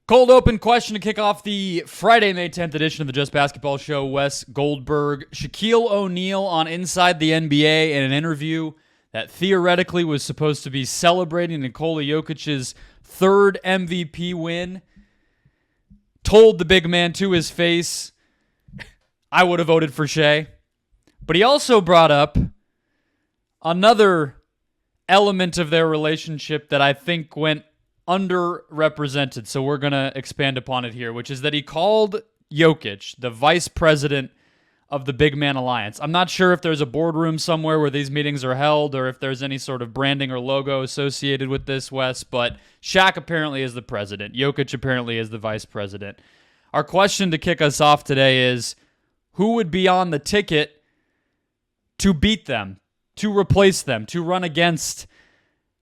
Cold open question to kick off the Friday, May 10th edition of the Just Basketball Show. Wes Goldberg, Shaquille O'Neal on Inside the NBA in an interview that theoretically was supposed to be celebrating Nikola Jokic's third MVP win, told the big man to his face, I would have voted for Shea. But he also brought up another element of their relationship that I think went underrepresented, so we're going to expand upon it here, which is that he called Jokic the vice president of the Big Man Alliance. I'm not sure if there's a boardroom somewhere where these meetings are held or if there's any sort of branding or logo associated with this, Wes, but Shaq apparently is the president. Jokic apparently is the vice president. Our question to kick us off today is, who would be on the ticket to beat them, to replace them, to run against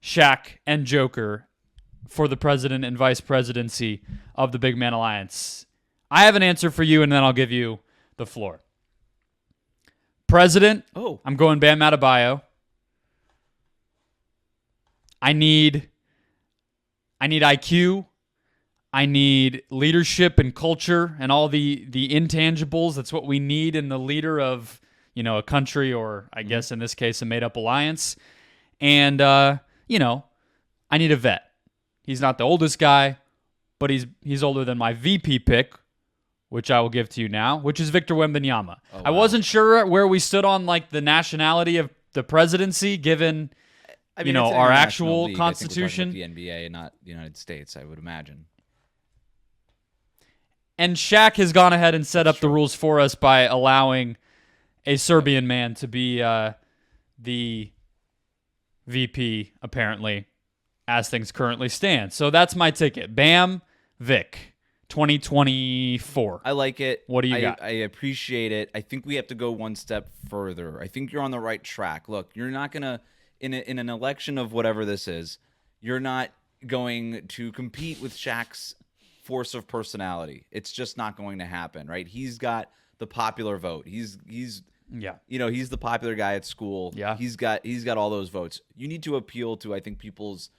Shaq and Joker for the president and vice presidency of the Big Man Alliance? I have an answer for you, and then I'll give you the floor. President, I'm going Bam Adebayo. I need IQ. I need leadership and culture and all the intangibles. That's what we need in the leader of, a country, or I guess in this case a made-up alliance. And I need a vet. He's not the oldest guy, but he's older than my VP pick, which I will give to you now, which is Victor Wembanyama. Oh, wow. I wasn't sure where we stood on the nationality of the presidency, given our actual league. constitution. I think we're talking about the NBA, not the United States, I would imagine. And Shaq has gone ahead and set up the rules for us by allowing a Serbian man to be the VP, apparently, as things currently stand. So that's my ticket. Bam, Vic, 2024. I like it. What do you got? I appreciate it. I think we have to go one step further. I think you're on the right track. Look, you're not going to, in an election of whatever this is, you're not going to compete with Shaq's force of personality. It's just not going to happen, right? He's got the popular vote. He's the popular guy at school. Yeah. He's got all those votes. You need to appeal to, I think, people's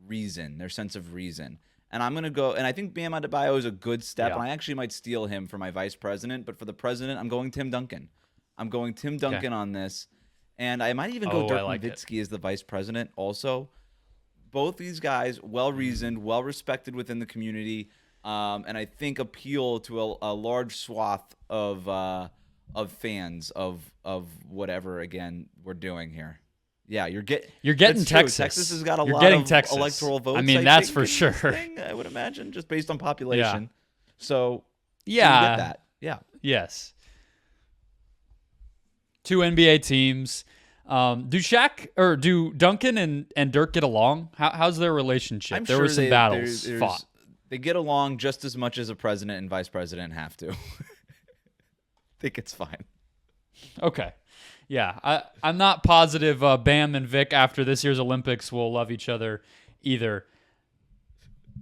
reason, their sense of reason. And I'm going to go, and I think Bam Adebayo is a good step, and I actually might steal him for my vice president, but for the president, I'm going Tim Duncan. I'm going Tim Duncan on this, and I might even go Dirk Nowitzki as the vice president also. Both these guys, well-reasoned, well-respected within the community, and I think appeal to a large swath of fans of whatever, again, we're doing here. Yeah, you're getting Texas. Texas has got a lot of electoral votes. I mean, that's for sure. I would imagine, just based on population. Yeah. So yeah, you get that. Yeah. Yes. 2 NBA teams. Do Duncan and Dirk get along? How's their relationship? There were some battles fought. They get along just as much as a president and vice president have to. I think it's fine. Okay. Yeah, I'm not positive Bam and Vic after this year's Olympics will love each other either.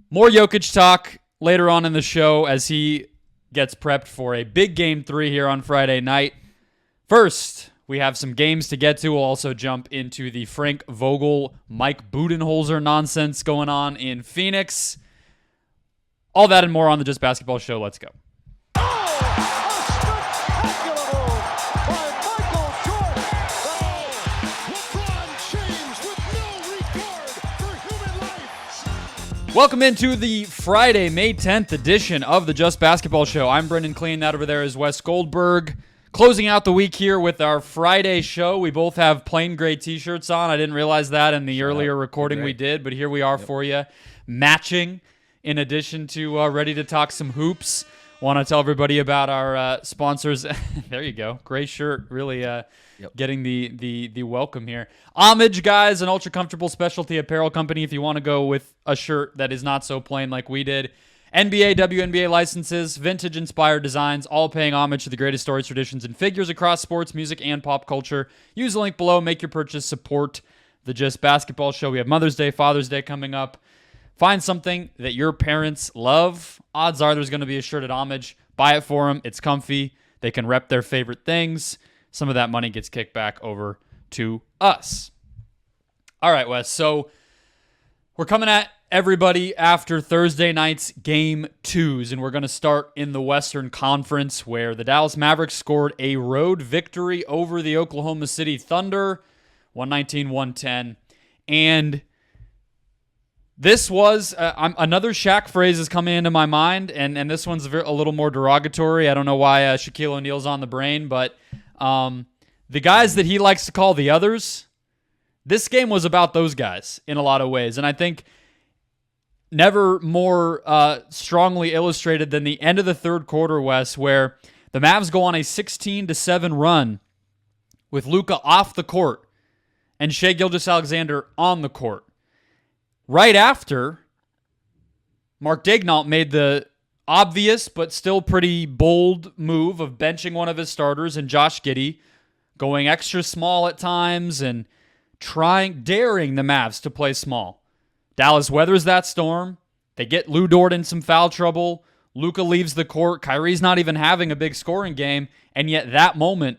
More Jokic talk later on in the show as he gets prepped for a big Game 3 here on Friday night. First, we have some games to get to. We'll also jump into the Frank Vogel, Mike Budenholzer nonsense going on in Phoenix. All that and more on the Just Basketball Show. Let's go. Welcome into the Friday, May 10th edition of the Just Basketball Show. I'm Brendon Kleen. That over there is Wes Goldberg. Closing out the week here with our Friday show. We both have plain gray t-shirts on. I didn't realize that in the earlier recording we did, but here we are for you. Matching, in addition to ready to talk some hoops. Want to tell everybody about our sponsors. There you go. Gray shirt, really getting the welcome here. Homage, guys, an ultra-comfortable specialty apparel company if you want to go with a shirt that is not so plain like we did. NBA, WNBA licenses, vintage-inspired designs, all paying homage to the greatest stories, traditions, and figures across sports, music, and pop culture. Use the link below. Make your purchase. Support the Just Basketball Show. We have Mother's Day, Father's Day coming up. Find something that your parents love. Odds are there's going to be a shirt at Homage. Buy it for them. It's comfy. They can rep their favorite things. Some of that money gets kicked back over to us. All right, Wes. So We're coming at everybody after Thursday night's Game 2s, and we're going to start in the Western Conference, where the Dallas Mavericks scored a road victory over the Oklahoma City Thunder, 119-110. And this was, another Shaq phrase is coming into my mind, and this one's a little more derogatory. I don't know why Shaquille O'Neal's on the brain, but the guys that he likes to call the others, this game was about those guys in a lot of ways. And I think never more strongly illustrated than the end of the third quarter, Wes, where the Mavs go on a 16-7 run with Luka off the court and Shai Gilgeous-Alexander on the court. Right after, Mark Daigneault made the obvious but still pretty bold move of benching one of his starters and Josh Giddey, going extra small at times and daring the Mavs to play small. Dallas weathers that storm. They get Lou Dort in some foul trouble. Luka leaves the court. Kyrie's not even having a big scoring game, and yet that moment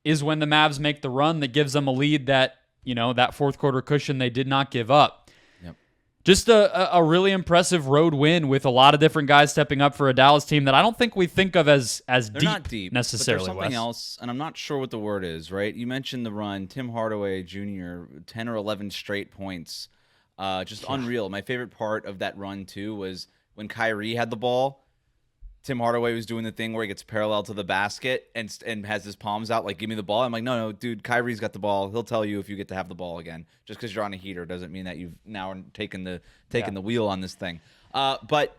is when the Mavs make the run that gives them a lead that, that fourth quarter cushion they did not give up. Just a really impressive road win with a lot of different guys stepping up for a Dallas team that I don't think we think of as They're not deep necessarily. But there's something Wes. else, and I'm not sure what the word is, right? You mentioned the run. Tim Hardaway Jr., 10 or 11 straight points. Just unreal. My favorite part of that run, too, was when Kyrie had the ball. Tim Hardaway was doing the thing where he gets parallel to the basket and has his palms out, like, give me the ball. I'm like, no, dude, Kyrie's got the ball. He'll tell you if you get to have the ball again. Just because you're on a heater doesn't mean that you've now taken the wheel on this thing. But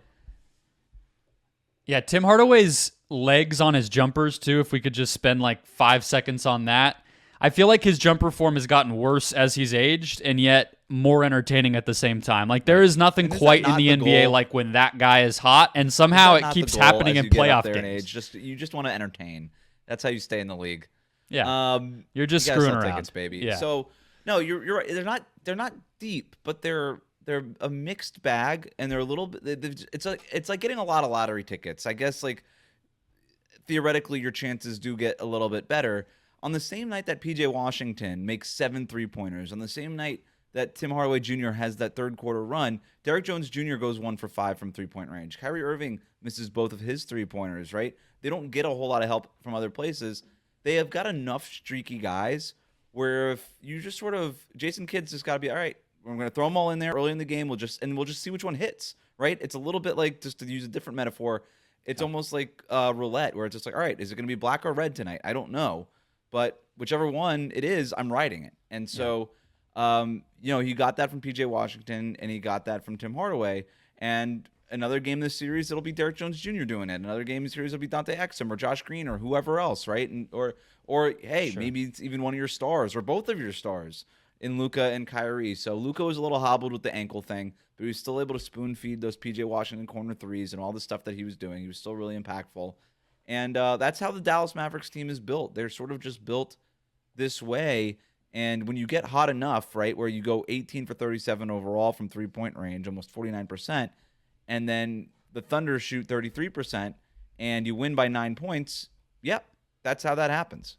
yeah, Tim Hardaway's legs on his jumpers, too, if we could just spend like 5 seconds on that. I feel like his jumper form has gotten worse as he's aged, and yet more entertaining at the same time. Like, there is nothing quite in the NBA like when that guy is hot, and somehow it keeps happening in playoff games. You just want to entertain. That's how you stay in the league. Yeah, you're just you screwing around, tickets, baby. Yeah. So no, you're right. They're not deep, but they're a mixed bag, and they're a little bit. It's like getting a lot of lottery tickets. I guess, like, theoretically your chances do get a little bit better. On the same night that P.J. Washington makes 7 3-pointers, on the same night that Tim Hardaway Jr. has that third quarter run, Derrick Jones Jr. goes 1 for 5 from 3-point range. Kyrie Irving misses both of his 3-pointers, right? They don't get a whole lot of help from other places. They have got enough streaky guys where if you just sort of, Jason Kidd's just got to be, all right, we're going to throw them all in there early in the game. We'll just see which one hits, right? It's a little bit like, just to use a different metaphor, it's almost like roulette, where it's just like, all right, is it going to be black or red tonight? I don't know. But whichever one it is, I'm riding it. And so, he got that from P.J. Washington, and he got that from Tim Hardaway. And another game this series, it'll be Derrick Jones Jr. doing it. Another game this series, it'll be Dante Exum or Josh Green or whoever else, right? And or hey, maybe it's even one of your stars or both of your stars in Luka and Kyrie. So Luka was a little hobbled with the ankle thing, but he was still able to spoon feed those P.J. Washington corner threes and all the stuff that he was doing. He was still really impactful. And that's how the Dallas Mavericks team is built. They're sort of just built this way. And when you get hot enough, right, where you go 18 for 37 overall from 3-point range, almost 49%, and then the Thunder shoot 33%, and you win by 9 points, yep, that's how that happens.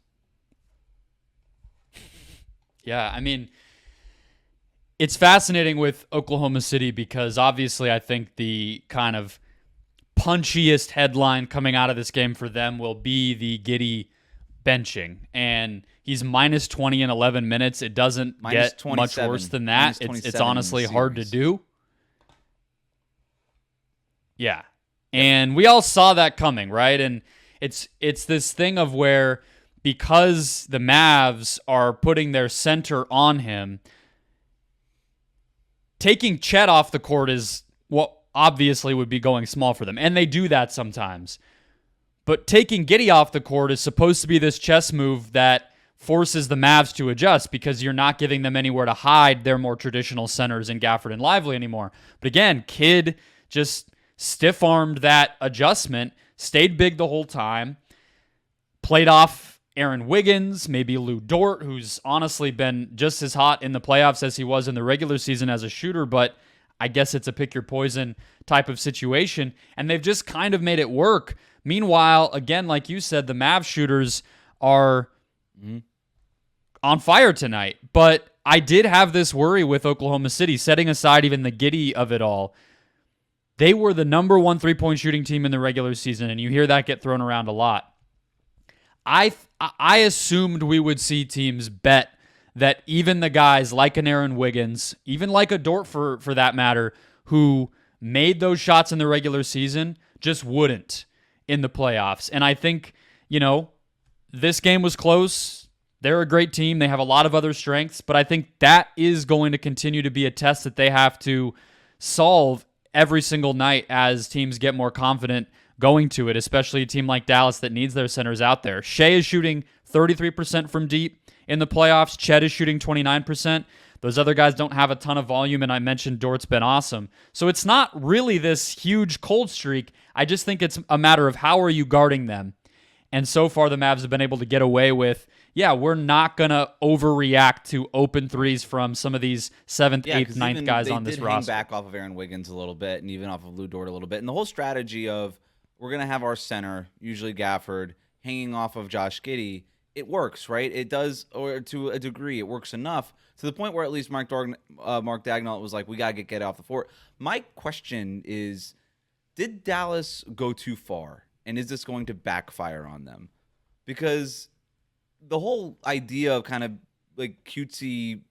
Yeah, I mean, it's fascinating with Oklahoma City because obviously I think the kind of punchiest headline coming out of this game for them will be the Giddey benching. And he's minus 20 in 11 minutes. It doesn't get much worse than that. It's honestly hard to do. Yeah. And we all saw that coming, right? And it's this thing of where because the Mavs are putting their center on him, taking Chet off the court is what obviously would be going small for them. And they do that sometimes. But taking Giddey off the court is supposed to be this chess move that forces the Mavs to adjust because you're not giving them anywhere to hide their more traditional centers in Gafford and Lively anymore. But again, Kidd just stiff-armed that adjustment, stayed big the whole time, played off Aaron Wiggins, maybe Lou Dort, who's honestly been just as hot in the playoffs as he was in the regular season as a shooter, but I guess it's a pick-your-poison type of situation, and they've just kind of made it work. Meanwhile, again, like you said, the Mavs shooters are on fire tonight, but I did have this worry with Oklahoma City, setting aside even the giddy of it all. They were the number 1 3-point shooting team in the regular season, and you hear that get thrown around a lot. I assumed we would see teams bet that even the guys like an Aaron Wiggins, even like a Dort for that matter, who made those shots in the regular season, just wouldn't in the playoffs. And I think, this game was close. They're a great team. They have a lot of other strengths, but I think that is going to continue to be a test that they have to solve every single night as teams get more confident going to it, especially a team like Dallas that needs their centers out there. Shea is shooting 33% from deep in the playoffs. Chet is shooting 29%. Those other guys don't have a ton of volume, and I mentioned Dort's been awesome. So it's not really this huge cold streak. I just think it's a matter of how are you guarding them. And so far, the Mavs have been able to get away with, we're not going to overreact to open threes from some of these 7th, 8th, 9th guys on this roster. They did hang back off of Aaron Wiggins a little bit and even off of Lou Dort a little bit. And the whole strategy of we're going to have our center, usually Gafford, hanging off of Josh Giddey, it works, right? It does, or to a degree, it works enough to the point where at least Mark Daigneault was like, we got to get off the floor. My question is, did Dallas go too far? And is this going to backfire on them? Because the whole idea of kind of like cutesy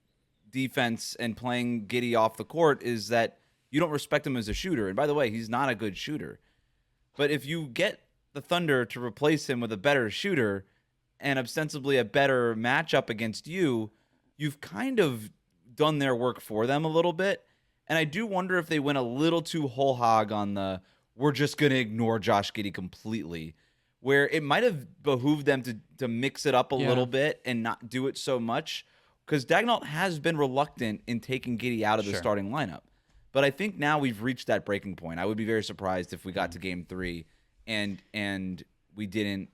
defense and playing Giddey off the court is that you don't respect him as a shooter. And by the way, he's not a good shooter. But if you get the Thunder to replace him with a better shooter and ostensibly a better matchup against you, you've kind of done their work for them a little bit. And I do wonder if they went a little too whole hog on the we're just going to ignore Josh Giddey completely, where it might have behooved them to mix it up a little bit and not do it so much, because Daigneault has been reluctant in taking Giddey out of the starting lineup. But I think now we've reached that breaking point. I would be very surprised if we got to Game 3 and we didn't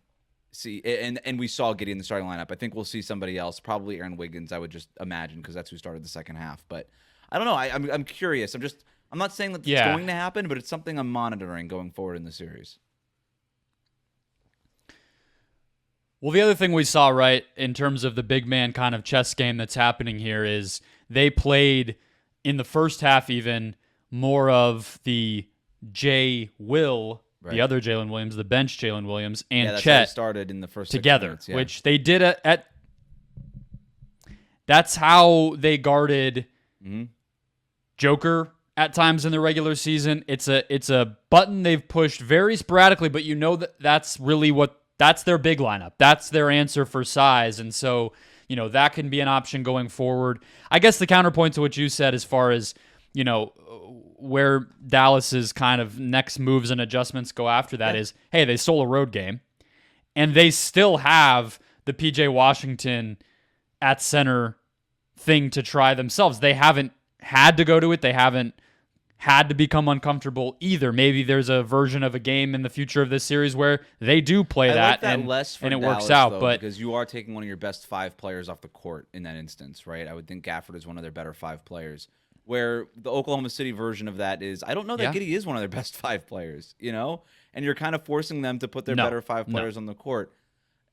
see and we saw Giddey in the starting lineup. I think we'll see somebody else, probably Aaron Wiggins, I would just imagine, because that's who started the second half. But I don't know. I'm curious. I'm not saying that it's going to happen, but it's something I'm monitoring going forward in the series. Well, the other thing we saw, right, in terms of the big man kind of chess game that's happening here is they played in the first half even more of the Will, the other Jalen Williams, the bench Jalen Williams, and Chet started in the first 6 together, minutes, which they did at. That's how they guarded Joker at times in the regular season. It's a button they've pushed very sporadically, but that's really that's their big lineup. That's their answer for size. And so, that can be an option going forward. I guess the counterpoint to what you said as far as, where Dallas's kind of next moves and adjustments go after that is, hey, they stole a road game and they still have the PJ Washington at center thing to try themselves. They haven't had to go to it. They haven't had to become uncomfortable either. Maybe there's a version of a game in the future of this series where they do play that, and it Dallas, works out. Though, but because you are taking one of your best 5 players off the court in that instance, right? I would think Gafford is one of their better 5 players. Where the Oklahoma City version of that is, I don't know that Giddey is one of their best 5 players, and you're kind of forcing them to put their better 5 players on the court.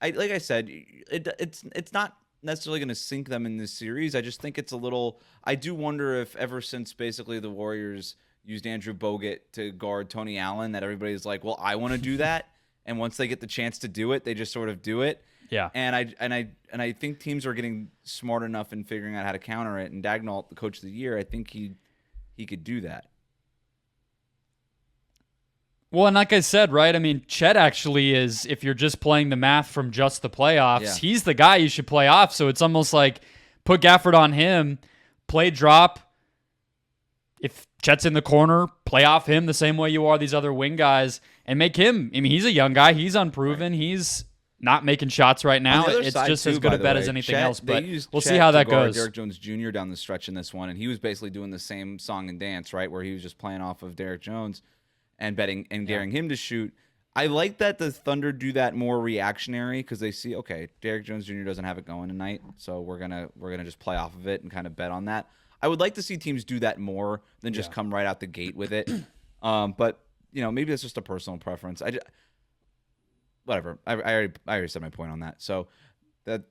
Like I said, it's not necessarily going to sink them in this series. I just think it's a little. I do wonder if ever since basically the Warriors used Andrew Bogut to guard Tony Allen, that everybody's like, well, I want to do that, and once they get the chance to do it, they just sort of do it. Yeah. And I think teams are getting smart enough in figuring out how to counter it. And Daigneault, the coach of the year, I think he could do that. Well, and like I said, right, I mean, Chet actually is, if you're just playing the math from just the playoffs, he's the guy you should play off. So it's almost like put Gafford on him, play drop. If Chet's in the corner, play off him the same way you are these other wing guys and make him, I mean, he's a young guy. He's unproven. Right. He's not making shots right now. It's just as good a bet as anything else, but we'll see how that goes. Derrick Jones Jr. down the stretch in this one, and he was basically doing the same song and dance, right, where he was just playing off of Derrick Jones and betting and daring him to shoot. I like that the Thunder do that more reactionary because they see, okay, Derrick Jones Jr. doesn't have it going tonight, so we're gonna just play off of it and kind of bet on that. I would like to see teams do that more than just come right out the gate with it. But maybe that's just a personal preference. Whatever. I already said my point on that. So that.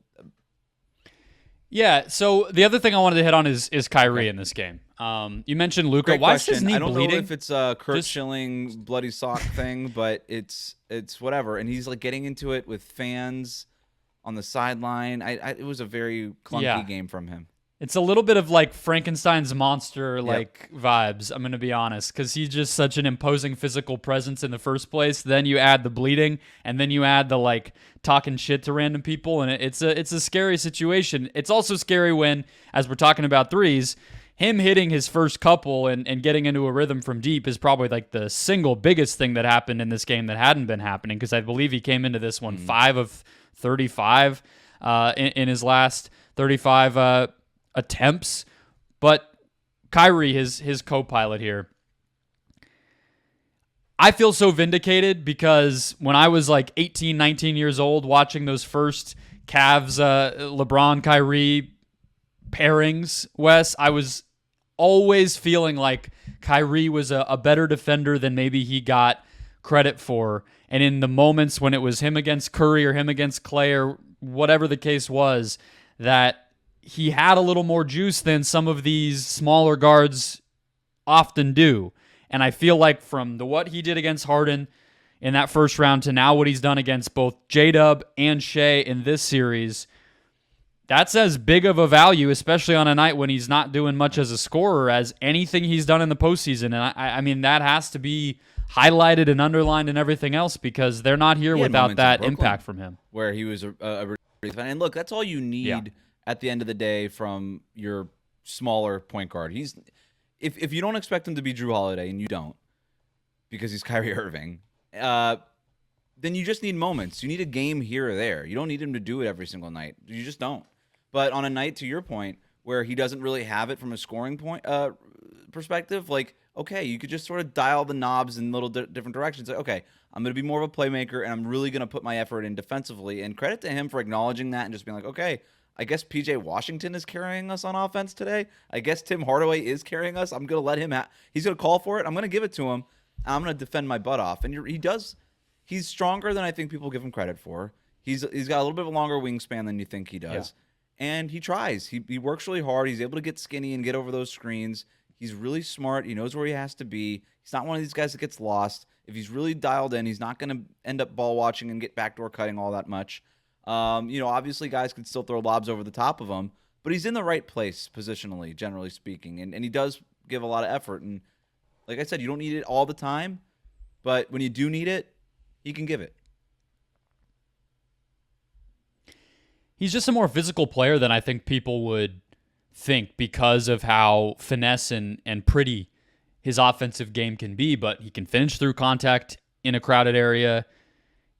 Yeah, so the other thing I wanted to hit on is Kyrie in this game. You mentioned Luka. Great Why is question. his knee I don't bleeding? know if it's a Kurt Just- Schilling bloody sock thing, but it's whatever. And he's like getting into it with fans on the sideline. It was a very clunky game from him. It's a little bit of like Frankenstein's monster vibes, I'm going to be honest, because he's just such an imposing physical presence in the first place. Then you add the bleeding, and then you add the like talking shit to random people, and it's a scary situation. It's also scary when, as we're talking about threes, him hitting his first couple and getting into a rhythm from deep is probably like the single biggest thing that happened in this game that hadn't been happening, because I believe he came into this one 5 of 35 in his last 35 attempts. But Kyrie, his co-pilot here, I feel so vindicated because when I was like 18, 19 years old watching those first Cavs LeBron Kyrie pairings, Wes, I was always feeling like Kyrie was a better defender than maybe he got credit for. And in the moments when it was him against Curry or him against Clay or whatever the case was, that he had a little more juice than some of these smaller guards often do. And I feel like from what he did against Harden in that first round to now what he's done against both J-Dub and Shea in this series, that's as big of a value, especially on a night when he's not doing much as a scorer, as anything he's done in the postseason. And I mean, that has to be highlighted and underlined and everything else, because they're not here without that impact from him. Where he was a and look, that's all you need at the end of the day from your smaller point guard. If you don't expect him to be Drew Holiday, and you don't, because he's Kyrie Irving, then you just need moments. You need a game here or there. You don't need him to do it every single night. You just don't. But on a night, to your point, where he doesn't really have it from a scoring point perspective, like, okay, you could just sort of dial the knobs in little different directions. Like, okay, I'm going to be more of a playmaker, and I'm really going to put my effort in defensively. And credit to him for acknowledging that and just being like, okay, I guess PJ Washington is carrying us on offense today. I guess Tim Hardaway is carrying us. I'm going to let him he's going to call for it. I'm going to give it to him. I'm going to defend my butt off. And he does. He's stronger than I think people give him credit for. He's got a little bit of a longer wingspan than you think he does. Yeah. And he tries. He works really hard. He's able to get skinny and get over those screens. He's really smart. He knows where he has to be. He's not one of these guys that gets lost. If he's really dialed in, he's not going to end up ball watching and get backdoor cutting all that much. Obviously guys can still throw lobs over the top of him, but he's in the right place positionally, generally speaking. And he does give a lot of effort. And like I said, you don't need it all the time, but when you do need it, he can give it. He's just a more physical player than I think people would think, because of how finesse and pretty his offensive game can be. But he can finish through contact in a crowded area.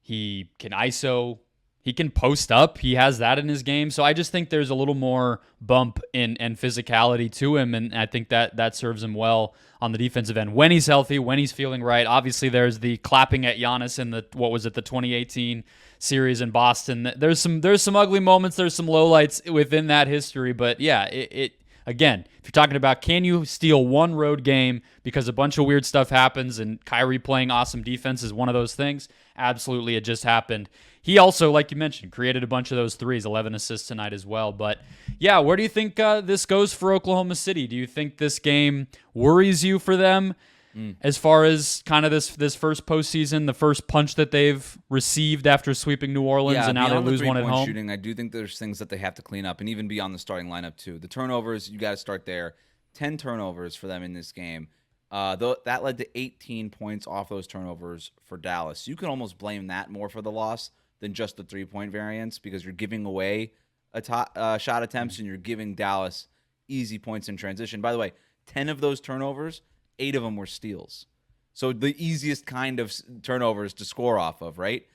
He can ISO. He can post up. He has that in his game. So I just think there's a little more bump and physicality to him, and I think that serves him well on the defensive end when he's healthy, when he's feeling right. Obviously, there's the clapping at Giannis in the 2018 series in Boston. There's some ugly moments. There's some lowlights within that history, but yeah, it again, if you're talking about can you steal one road game because a bunch of weird stuff happens and Kyrie playing awesome defense is one of those things, absolutely, it just happened. He also, like you mentioned, created a bunch of those threes, 11 assists tonight as well. But yeah, where do you think this goes for Oklahoma City? Do you think this game worries you for them as far as kind of this first postseason, the first punch that they've received after sweeping New Orleans, and now they lose one at home? Shooting, I do think there's things that they have to clean up, and even beyond the starting lineup too. The turnovers, you got to start there. 10 turnovers for them in this game. That led to 18 points off those turnovers for Dallas. You can almost blame that more for the loss than just the 3-point variance, because you're giving away shot attempts and you're giving Dallas easy points in transition. By the way, 10 of those turnovers, 8 of them were steals. So the easiest kind of turnovers to score off of, right?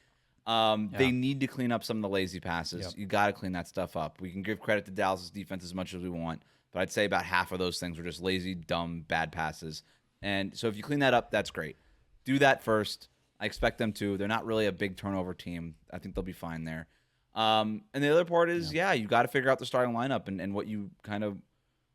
They need to clean up some of the lazy passes. Yep. You got to clean that stuff up. We can give credit to Dallas' defense as much as we want, but I'd say about half of those things were just lazy, dumb, bad passes. And so if you clean that up, that's great. Do that first. I expect them to. They're not really a big turnover team. I think they'll be fine there. And the other part is, you got to figure out the starting lineup and what you kind of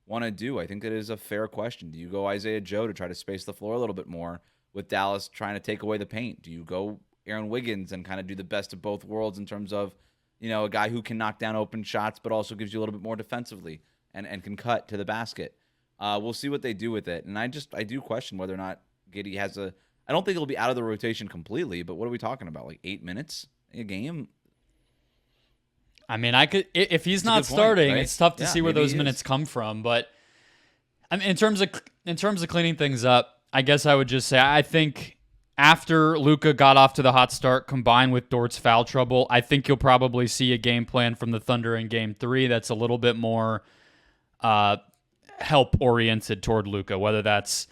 want to do. I think that is a fair question. Do you go Isaiah Joe to try to space the floor a little bit more with Dallas trying to take away the paint? Do you go Aaron Wiggins and kind of do the best of both worlds in terms of a guy who can knock down open shots, but also gives you a little bit more defensively and can cut to the basket. We'll see what they do with it. And I do question whether or not Giddey has I don't think he'll be out of the rotation completely, but what are we talking about? Like 8 minutes a game? I mean, if he's not starting, right? It's tough to see where those minutes come from. But I mean, in terms of cleaning things up, I guess I would just say I think after Luka got off to the hot start, combined with Dort's foul trouble, I think you'll probably see a game plan from the Thunder in Game 3 that's a little bit more help-oriented toward Luka. Whether that's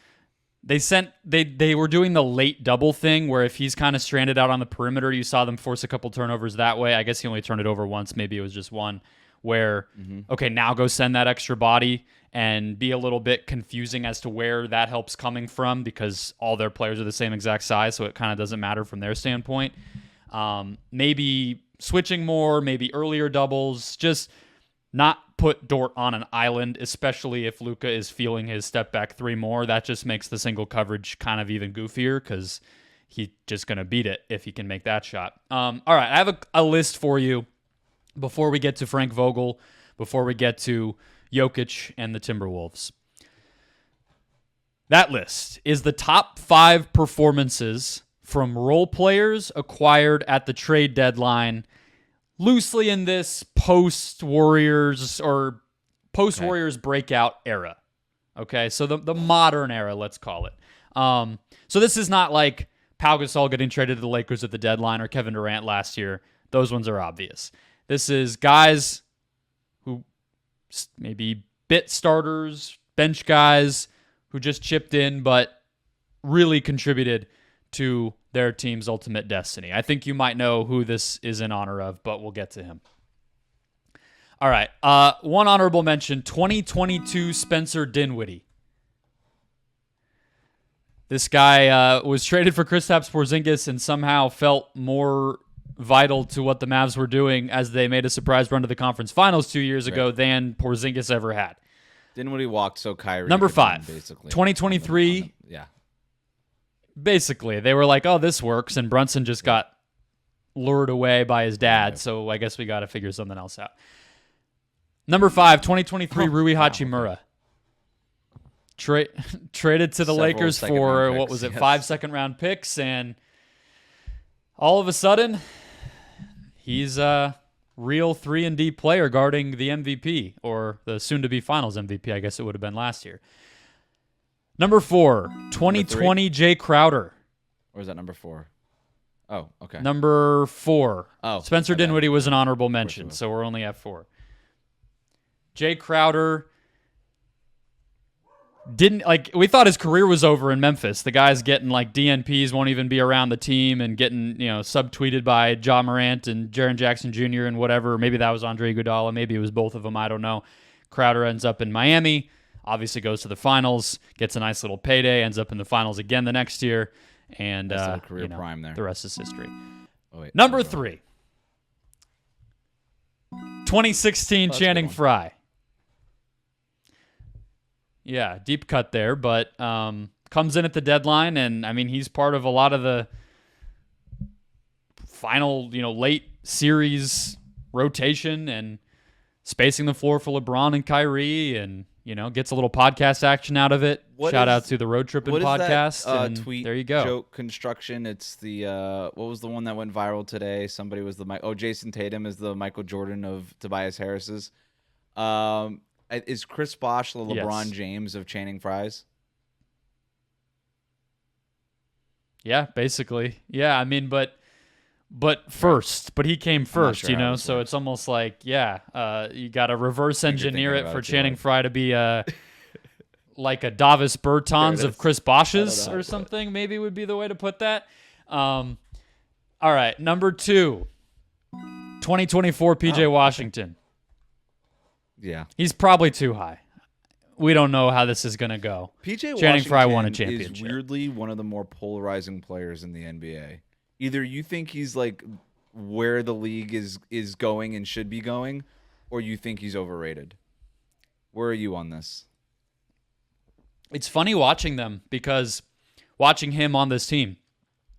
they were doing the late double thing, where if he's kind of stranded out on the perimeter, you saw them force a couple turnovers that way. I guess he only turned it over once. Maybe it was just one. Where okay, now go send that extra body. And be a little bit confusing as to where that help's coming from, because all their players are the same exact size, so it kind of doesn't matter from their standpoint. Maybe switching more, maybe earlier doubles, just not put Dort on an island, especially if Luka is feeling his step back three more. That just makes the single coverage kind of even goofier, because he's just going to beat it if he can make that shot. All right, I have a list for you before we get to Frank Vogel, before we get to Jokic and the Timberwolves. That list is the top 5 performances from role players acquired at the trade deadline, loosely in this post-Warriors breakout era. Okay, so the modern era, let's call it. So this is not like Pau Gasol getting traded to the Lakers at the deadline or Kevin Durant last year. Those ones are obvious. This is guys who maybe bit starters, bench guys who just chipped in but really contributed to their team's ultimate destiny. I think you might know who this is in honor of, but we'll get to him. All right, one honorable mention, 2022 Spencer Dinwiddie. This guy was traded for Kristaps Porzingis and somehow felt more vital to what the Mavs were doing as they made a surprise run to the conference finals 2 years ago than Porzingis ever had. Dinwiddie walked so Kyrie. Number 5, basically. 2023. Yeah. Basically, they were like, oh, this works, and Brunson just got lured away by his dad, so I guess we got to figure something else out. Number 5, 2023 Rui Hachimura. Traded to the Lakers for, what was it, 5 second-round picks, and all of a sudden, he's a real 3-and-D player guarding the MVP, or the soon-to-be finals MVP, I guess it would have been last year. Number 4, 2020 Jay Crowder. Or is that number 4? Oh, okay. Number 4. Oh, Spencer Dinwiddie was an honorable mention, so we're only at 4. Jay Crowder we thought his career was over in Memphis. The guy's getting DNPs, won't even be around the team, and getting, subtweeted by Ja Morant and Jaren Jackson Jr. and whatever. Maybe that was Andre Iguodala. Maybe it was both of them. I don't know. Crowder ends up in Miami, obviously goes to the finals, gets a nice little payday, ends up in the finals again the next year, and career prime there. The rest is history. Oh, wait, Number 3, 2016 Channing Frye. Yeah, deep cut there, but comes in at the deadline, and I mean he's part of a lot of the final, late series rotation and spacing the floor for LeBron and Kyrie, and gets a little podcast action out of it. Shout out to the Road Trippin' podcast. That, tweet there you go. Joke construction. It's the what was the one that went viral today? Somebody was Jason Tatum is the Michael Jordan of Tobias Harris's. Is Chris Bosh the LeBron James of Channing Frye's? Yeah, basically. Yeah, I mean, but he came first, sure so it's almost like, you got to reverse engineer it for Channing Frye to be like a Davis Bertans of Chris Bosh's or something, maybe would be the way to put that. All right, number 2, 2024 PJ Washington. Yeah. He's probably too high. We don't know how this is going to go. Channing Frye won a championship. Is weirdly one of the more polarizing players in the NBA. Either you think he's where the league is going and should be going, or you think he's overrated. Where are you on this? It's funny watching him on this team,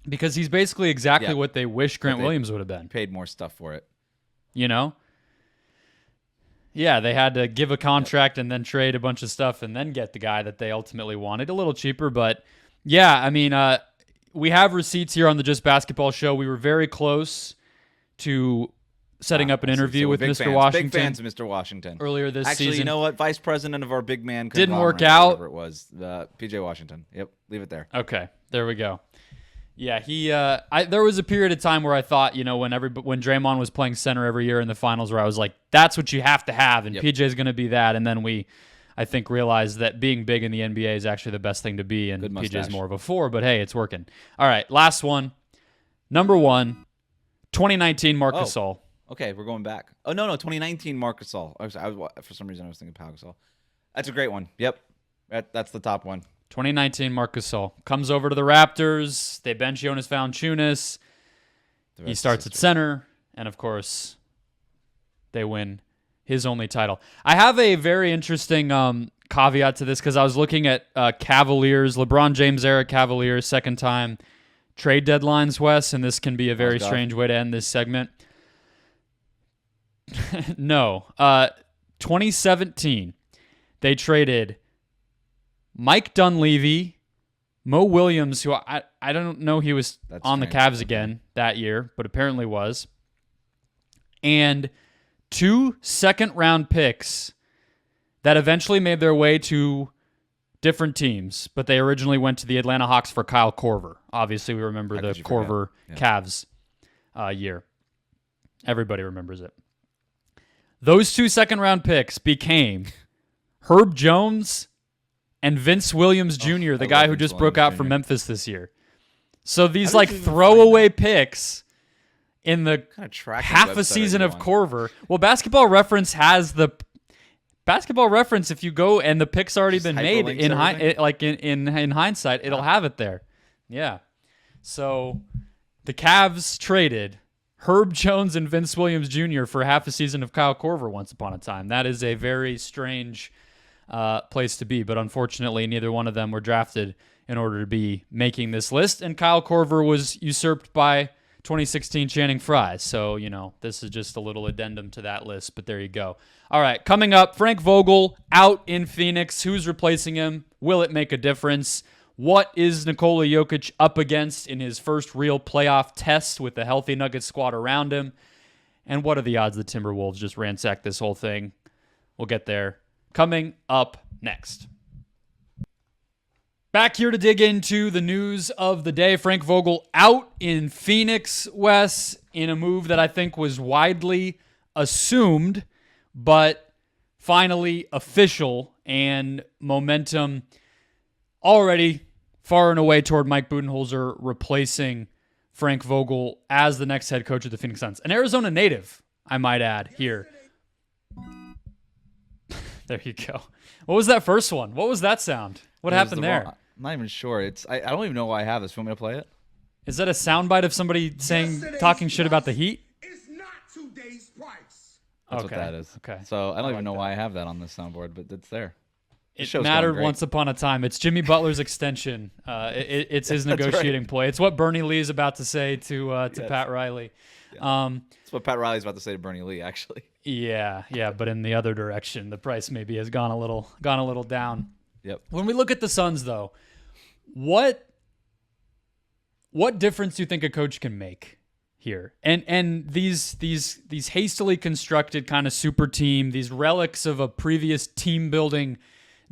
because he's basically exactly what they wish Grant Williams would have been. Paid more stuff for it. you know? Yeah, they had to give a contract and then trade a bunch of stuff and then get the guy that they ultimately wanted. A little cheaper, but yeah, I mean, we have receipts here on the Just Basketball show. We were very close to setting up an interview with Mr. Washington. Big fans of Mr. Washington. Earlier this season. Actually, you know what? Vice president of our big man didn't work out. Whatever it was, PJ Washington. Yep, leave it there. Okay, there we go. Yeah, there was a period of time where I thought, when Draymond was playing center every year in the finals, where I was like, that's what you have to have, and PJ's going to be that. And then I think, realized that being big in the NBA is actually the best thing to be, and PJ's more of a 4, but hey, it's working. All right, last one. Number 1, 2019 Marc Gasol. Okay, we're going back. Oh, no, 2019 Marc Gasol. For some reason, I was thinking Pau Gasol. That's a great one. Yep, that's the top one. 2019 Marc Gasol comes over to the Raptors. They bench Jonas Valanciunas. He starts at center, and of course, they win his only title. I have a very interesting caveat to this because I was looking at Cavaliers, LeBron James era Cavaliers, second time trade deadlines, Wes, and this can be a very strange way to end this segment. No. 2017, they traded Mike Dunleavy, Mo Williams, who I don't know he was on the Cavs again that year, but apparently was, and 2 second-round picks that eventually made their way to different teams, but they originally went to the Atlanta Hawks for Kyle Korver. Obviously, we remember the Korver Cavs year. Everybody remembers it. Those 2 second-round picks became Herb Jones and Vince Williams Jr., the guy who just broke out for Memphis this year. So these throwaway picks in the half a season of Korver. Well, Basketball Reference has the Basketball Reference. If you go and the pick's already been made in hindsight, it'll have it there. Yeah. So the Cavs traded Herb Jones and Vince Williams Jr. for half a season of Kyle Korver once upon a time. That is a very strange place to be, but unfortunately, neither one of them were drafted in order to be making this list, and Kyle Korver was usurped by 2016 Channing Frye. So, this is just a little addendum to that list, but there you go. All right, coming up, Frank Vogel out in Phoenix. Who's replacing him? Will it make a difference? What is Nikola Jokic up against in his first real playoff test with the healthy Nuggets squad around him? And what are the odds the Timberwolves just ransack this whole thing? We'll get there. Coming up next. Back here to dig into the news of the day. Frank Vogel out in Phoenix, Wes, in a move that I think was widely assumed, but finally official, and momentum already far and away toward Mike Budenholzer replacing Frank Vogel as the next head coach of the Phoenix Suns. An Arizona native, I might add, here. There you go. What was that first one? What was that sound? What happened there? I'm not even sure. I don't even know why I have this. You want me to play it? Is that a soundbite of somebody talking shit about the Heat? It's not today's price. That's what that is. Okay. So I don't even know why I have that on this soundboard, but it's there. It mattered once upon a time. It's Jimmy Butler's extension. It's his negotiating play. It's what Bernie Lee is about to say to Pat Riley. Yeah. That's what Pat Riley's about to say to Bernie Lee, actually. Yeah, but in the other direction, the price maybe has gone a little down. Yep. When we look at the Suns, though, what difference do you think a coach can make here? And these hastily constructed kind of super team, these relics of a previous team building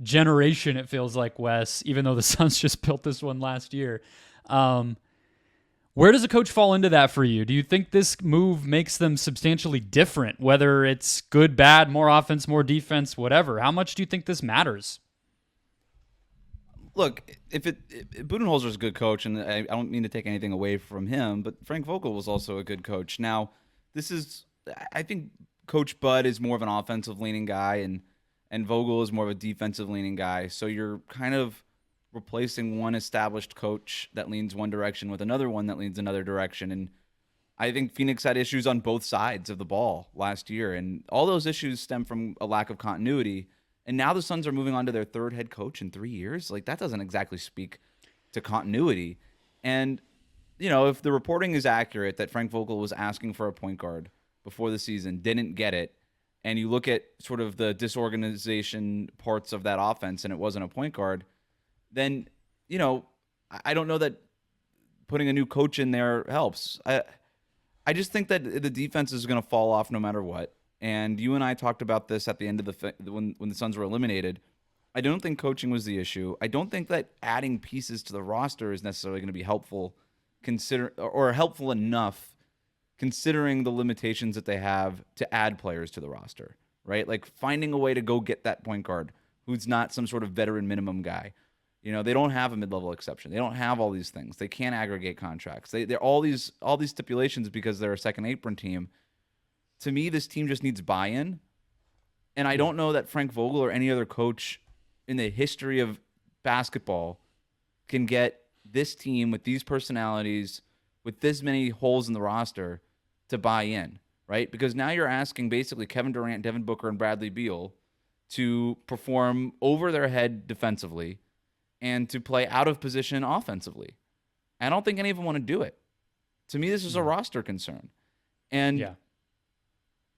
generation, it feels like, Wes, even though the Suns just built this one last year. Where does a coach fall into that for you? Do you think this move makes them substantially different, whether it's good, bad, more offense, more defense, whatever? How much do you think this matters? Look, if Budenholzer's a good coach, and I don't mean to take anything away from him, but Frank Vogel was also a good coach. Now, I think Coach Bud is more of an offensive-leaning guy, and Vogel is more of a defensive-leaning guy. So you're kind of replacing one established coach that leans one direction with another one that leans another direction. And I think Phoenix had issues on both sides of the ball last year, and all those issues stem from a lack of continuity. And now the Suns are moving on to their third head coach in 3 years. Like, that doesn't exactly speak to continuity. And, if the reporting is accurate that Frank Vogel was asking for a point guard before the season, didn't get it, and you look at sort of the disorganization parts of that offense and it wasn't a point guard, then, I don't know that putting a new coach in there helps. I just think that the defense is going to fall off no matter what. And you and I talked about this at the end of when the Suns were eliminated. I don't think coaching was the issue. I don't think that adding pieces to the roster is necessarily going to be helpful, helpful enough considering the limitations that they have to add players to the roster, right? Like finding a way to go get that point guard who's not some sort of veteran minimum guy. They don't have a mid-level exception. They don't have all these things. They can't aggregate contracts. They're all these stipulations because they're a second apron team. To me, this team just needs buy-in. And I don't know that Frank Vogel or any other coach in the history of basketball can get this team with these personalities, with this many holes in the roster, to buy in, right? Because now you're asking basically Kevin Durant, Devin Booker, and Bradley Beal to perform over their head defensively and to play out of position offensively. I don't think any of them want to do it. To me, this is a roster concern. And,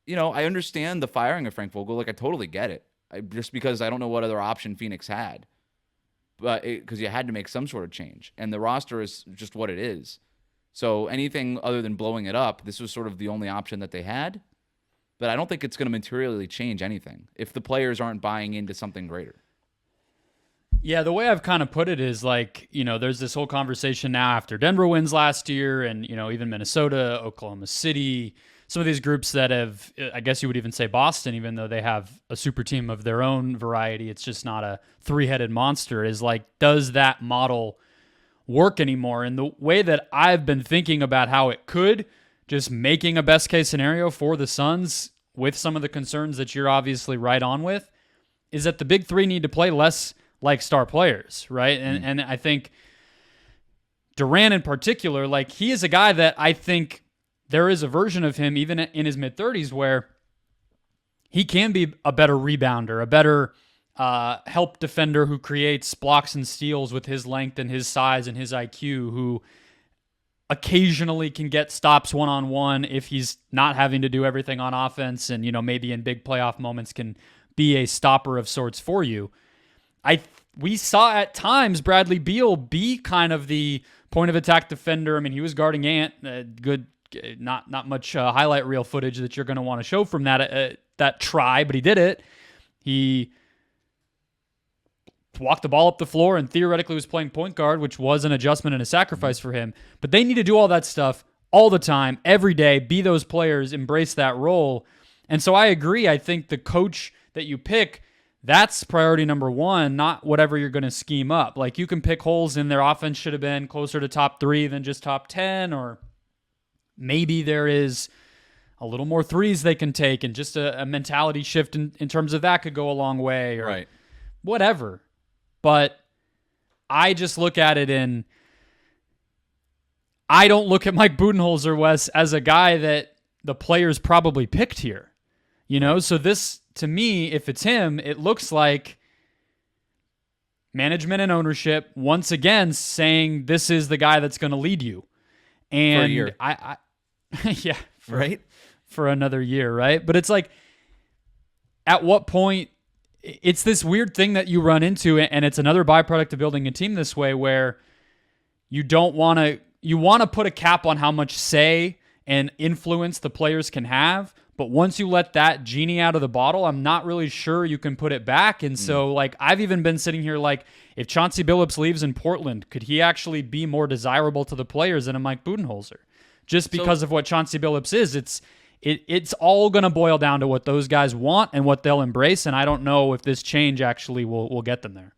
I understand the firing of Frank Vogel. Like, I totally get it. Just because I don't know what other option Phoenix had. But because you had to make some sort of change. And the roster is just what it is. So anything other than blowing it up, this was sort of the only option that they had. But I don't think it's going to materially change anything if the players aren't buying into something greater. Yeah, the way I've kind of put it is like, there's this whole conversation now after Denver wins last year and, even Minnesota, Oklahoma City, some of these groups that have, I guess you would even say Boston, even though they have a super team of their own variety, it's just not a three-headed monster, is like, does that model work anymore? And the way that I've been thinking about how it could, just making a best-case scenario for the Suns with some of the concerns that you're obviously right on with, is that the big three need to play less like star players, right? And I think Durant in particular, like he is a guy that I think there is a version of him even in his mid-30s where he can be a better rebounder, a better help defender who creates blocks and steals with his length and his size and his IQ, who occasionally can get stops one-on-one if he's not having to do everything on offense and, maybe in big playoff moments can be a stopper of sorts for you. We saw at times Bradley Beal be kind of the point of attack defender. I mean, he was guarding Ant. Good, not much highlight reel footage that you're going to want to show from that try, but he did it. He walked the ball up the floor and theoretically was playing point guard, which was an adjustment and a sacrifice for him. But they need to do all that stuff all the time, every day, be those players, embrace that role. And so I agree. I think the coach that you pick, that's priority number one, not whatever you're going to scheme up. Like, you can pick holes in their offense should have been closer to top 3 than just top 10, or maybe there is a little more threes they can take and just a mentality shift in terms of that could go a long way, or whatever. But I just look at it and I don't look at Mike Budenholzer, Wes, as a guy that the players probably picked here. So this, to me, if it's him, it looks like management and ownership once again saying this is the guy that's going to lead you. And for a year. Yeah, right? For another year, right? But it's like, at what point, it's this weird thing that you run into, and it's another byproduct of building a team this way, where you want to put a cap on how much say and influence the players can have. But once you let that genie out of the bottle, I'm not really sure you can put it back. And so, like, I've even been sitting here like, if Chauncey Billups leaves in Portland, could he actually be more desirable to the players than a Mike Budenholzer? Just because of what Chauncey Billups is, it's all going to boil down to what those guys want and what they'll embrace. And I don't know if this change actually will get them there.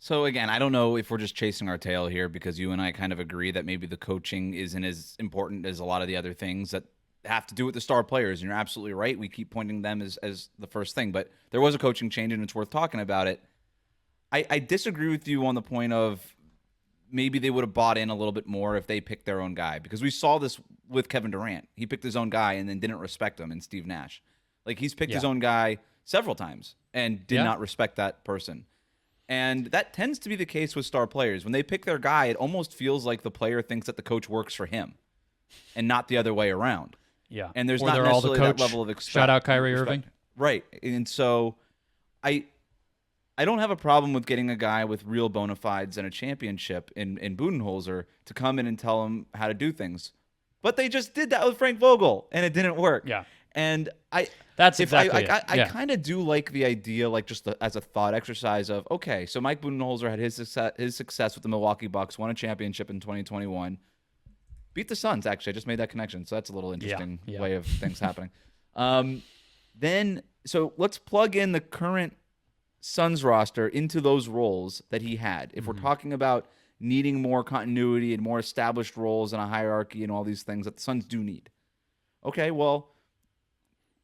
So, again, I don't know if we're just chasing our tail here, because you and I kind of agree that maybe the coaching isn't as important as a lot of the other things that have to do with the star players. And you're absolutely right. We keep pointing them as the first thing. But there was a coaching change, and it's worth talking about it. I disagree with you on the point of maybe they would have bought in a little bit more if they picked their own guy. Because we saw this with Kevin Durant. He picked his own guy and then didn't respect him, and Steve Nash. Like, he's picked his own guy several times and did not respect that person. And that tends to be the case with star players. When they pick their guy, it almost feels like the player thinks that the coach works for him and not the other way around. Yeah. And there's Or not they're all the necessarily that coach. level of Shout out Kyrie respect. Irving. Right. And so I don't have a problem with getting a guy with real bona fides and a championship in Budenholzer to come in and tell him how to do things. But they just did that with Frank Vogel, and it didn't work. Yeah. And That's exactly it. I kind of do like the idea, like just as a thought exercise of, okay, so Mike Budenholzer had his success with the Milwaukee Bucks, won a championship in 2021, beat the Suns. Actually, I just made that connection, so that's a little interesting way of things happening. Then, so let's plug in the current Suns roster into those roles that he had. If we're talking about needing more continuity and more established roles and a hierarchy and all these things that the Suns do need. Okay, well,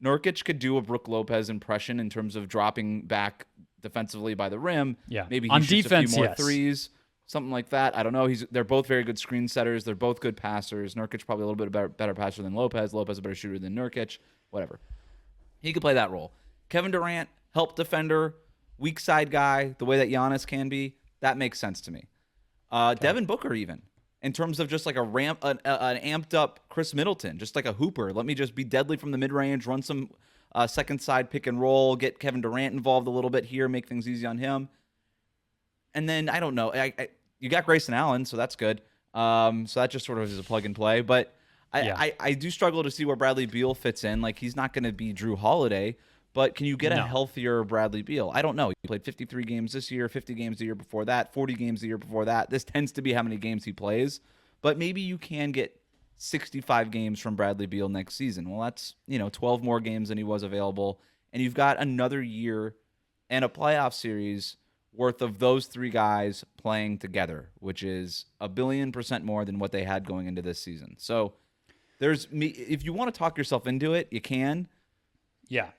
Nurkic could do a Brook Lopez impression in terms of dropping back defensively by the rim. Yeah. Maybe he On shoots defense, a few more yes. threes, something like that. I don't know. They're both very good screen setters. They're both good passers. Nurkic probably a little bit better passer than Lopez. Lopez a better shooter than Nurkic. Whatever. He could play that role. Kevin Durant, help defender, weak side guy, the way that Giannis can be. That makes sense to me. Devin Booker even. In terms of just like an amped up Chris Middleton, just like a hooper. Let me just be deadly from the mid-range, run some second side pick and roll, get Kevin Durant involved a little bit here, make things easy on him. And then, I don't know, you got Grayson Allen, so that's good. So that just sort of is a plug and play. But I do struggle to see where Bradley Beal fits in. Like, he's not going to be Drew Holiday, but can you get a healthier Bradley Beal? I don't know. He played 53 games this year, 50 games the year before that, 40 games the year before that. This tends to be how many games he plays. But maybe you can get 65 games from Bradley Beal next season. Well, that's 12 more games than he was available. And you've got another year and a playoff series worth of those three guys playing together, which is 1,000,000,000% more than what they had going into this season. So if you want to talk yourself into it, you can. Yeah.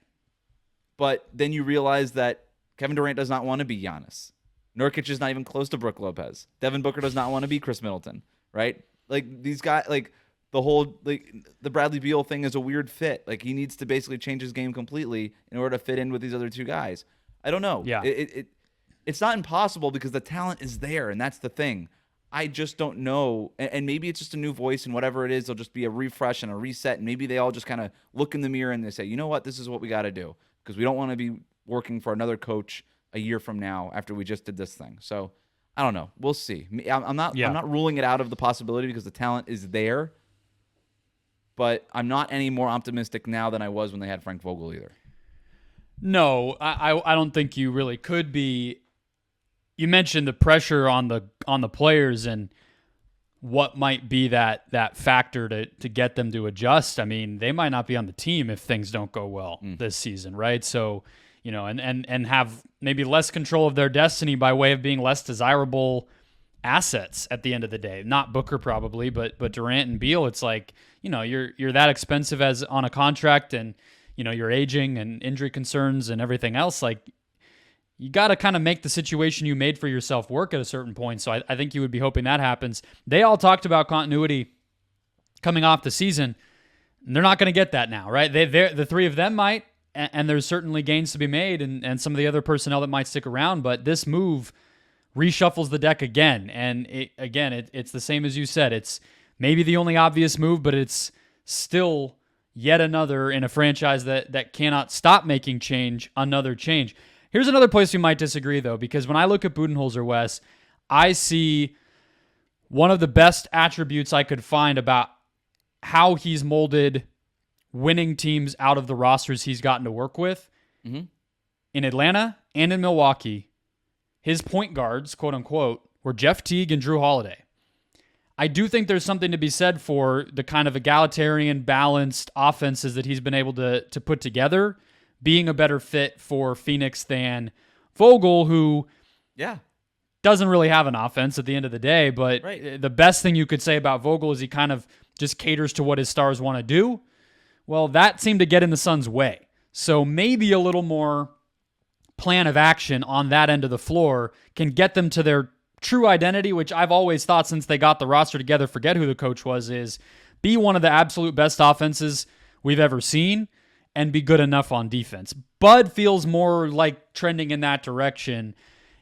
But then you realize that Kevin Durant does not want to be Giannis. Nurkic is not even close to Brook Lopez. Devin Booker does not want to be Chris Middleton, right? Like, these guys, like, the whole, like, the Bradley Beal thing is a weird fit. Like, he needs to basically change his game completely in order to fit in with these other two guys. I don't know. Yeah. It's not impossible because the talent is there, and that's the thing. I just don't know. And maybe it's just a new voice, and whatever it is, it'll just be a refresh and a reset, and maybe they all just kind of look in the mirror and they say, you know what, this is what we got to do. Because we don't want to be working for another coach a year from now after we just did this thing. So I don't know. We'll see. I'm not ruling it out of the possibility because the talent is there. But I'm not any more optimistic now than I was when they had Frank Vogel either. No, I don't think you really could be. You mentioned the pressure on the players and what might be that factor to get them to adjust. I mean, they might not be on the team if things don't go well this season, right? So, and have maybe less control of their destiny by way of being less desirable assets at the end of the day. Not Booker probably, but Durant and Beal, it's like, you're that expensive as on a contract, and you're aging and injury concerns and everything else. Like, you got to kind of make the situation you made for yourself work at a certain point. So I think you would be hoping that happens. They all talked about continuity coming off the season. And they're not going to get that now, right? The three of them might, and there's certainly gains to be made and some of the other personnel that might stick around. But this move reshuffles the deck again. And it's the same as you said. It's maybe the only obvious move, but it's still yet another in a franchise that cannot stop making change, another change. Here's another place we might disagree, though, because when I look at Budenholzer, Wes, I see one of the best attributes I could find about how he's molded winning teams out of the rosters he's gotten to work with. Mm-hmm. In Atlanta and in Milwaukee, his point guards, quote unquote, were Jeff Teague and Drew Holiday. I do think there's something to be said for the kind of egalitarian, balanced offenses that he's been able to put together, being a better fit for Phoenix than Vogel, who doesn't really have an offense at the end of the day. But the best thing you could say about Vogel is he kind of just caters to what his stars want to do. Well, that seemed to get in the Suns' way. So maybe a little more plan of action on that end of the floor can get them to their true identity, which I've always thought since they got the roster together, forget who the coach was, is be one of the absolute best offenses we've ever seen and be good enough on defense. Bud feels more like trending in that direction,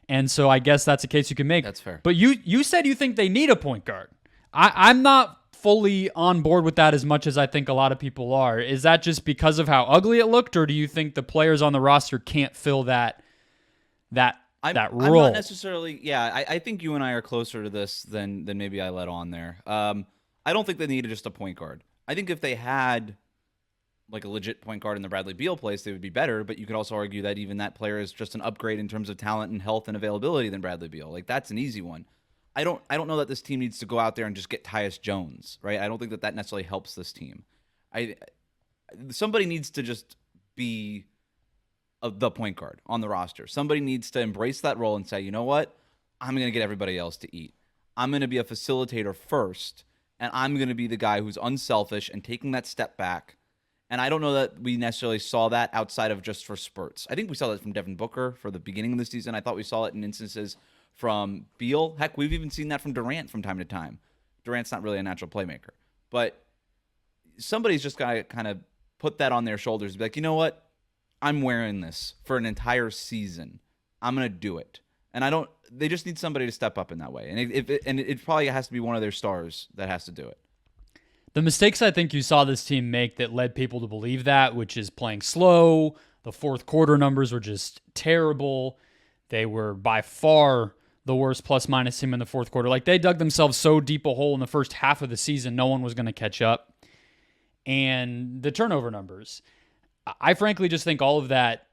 and so I guess that's a case you can make. That's fair. But you said you think they need a point guard. I'm not fully on board with that as much as I think a lot of people are. Is that just because of how ugly it looked, or do you think the players on the roster can't fill that role? I'm not necessarily. Yeah, I think you and I are closer to this than maybe I let on there. I don't think they needed just a point guard. I think if they had like a legit point guard in the Bradley Beal place, they would be better. But you could also argue that even that player is just an upgrade in terms of talent and health and availability than Bradley Beal. Like that's an easy one. I don't know that this team needs to go out there and just get Tyus Jones, right? I don't think that necessarily helps this team. Somebody needs to just be the point guard on the roster. Somebody needs to embrace that role and say, you know what? I'm going to get everybody else to eat. I'm going to be a facilitator first, and I'm going to be the guy who's unselfish and taking that step back. And I don't know that we necessarily saw that outside of just for spurts. I think we saw that from Devin Booker for the beginning of the season. I thought we saw it in instances from Beal. Heck, we've even seen that from Durant from time to time. Durant's not really a natural playmaker. But somebody's just got to kind of put that on their shoulders and be like, you know what? I'm wearing this for an entire season. I'm going to do it. And they just need somebody to step up in that way. And it probably has to be one of their stars that has to do it. The mistakes I think you saw this team make that led people to believe that, which is playing slow. The fourth quarter numbers were just terrible. They were by far the worst plus-minus team in the fourth quarter. Like, they dug themselves so deep a hole in the first half of the season, no one was going to catch up. And the turnover numbers. I frankly just think all of that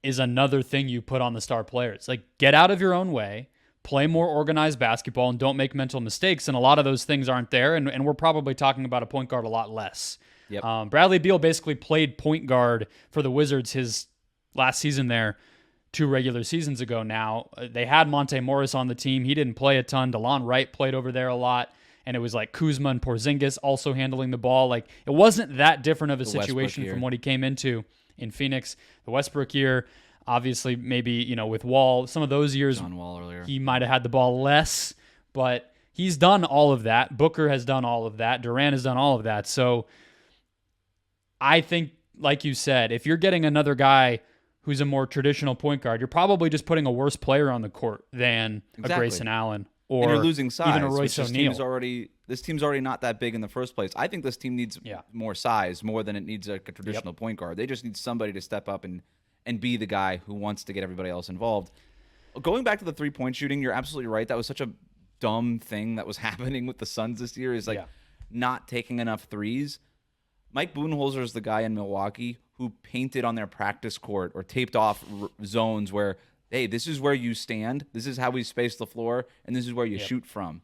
is another thing you put on the star players. Like, get out of your own way, play more organized basketball, and don't make mental mistakes. And a lot of those things aren't there, and we're probably talking about a point guard a lot less. Yep. Bradley Beal basically played point guard for the Wizards his last season there, 2 regular seasons ago now. They had Monte Morris on the team. He didn't play a ton. DeLon Wright played over there a lot. And it was like Kuzma and Porzingis also handling the ball. Like, it wasn't that different of a situation from what he came into in Phoenix. The Westbrook year, obviously, maybe, with Wall, some of those years, he might have had the ball less, but he's done all of that. Booker has done all of that. Durant has done all of that. So I think, like you said, if you're getting another guy who's a more traditional point guard, you're probably just putting a worse player on the court than a Grayson Allen. Or and you're losing size. Even a Royce O'Neal. This team's already not that big in the first place. I think this team needs more size, more than it needs like a traditional point guard. They just need somebody to step up and be the guy who wants to get everybody else involved. Going back to the 3-point shooting, you're absolutely right. That was such a dumb thing that was happening with the Suns this year, is not taking enough threes. Mike Budenholzer is the guy in Milwaukee who painted on their practice court or taped off zones where, hey, this is where you stand, this is how we space the floor, and this is where you shoot from.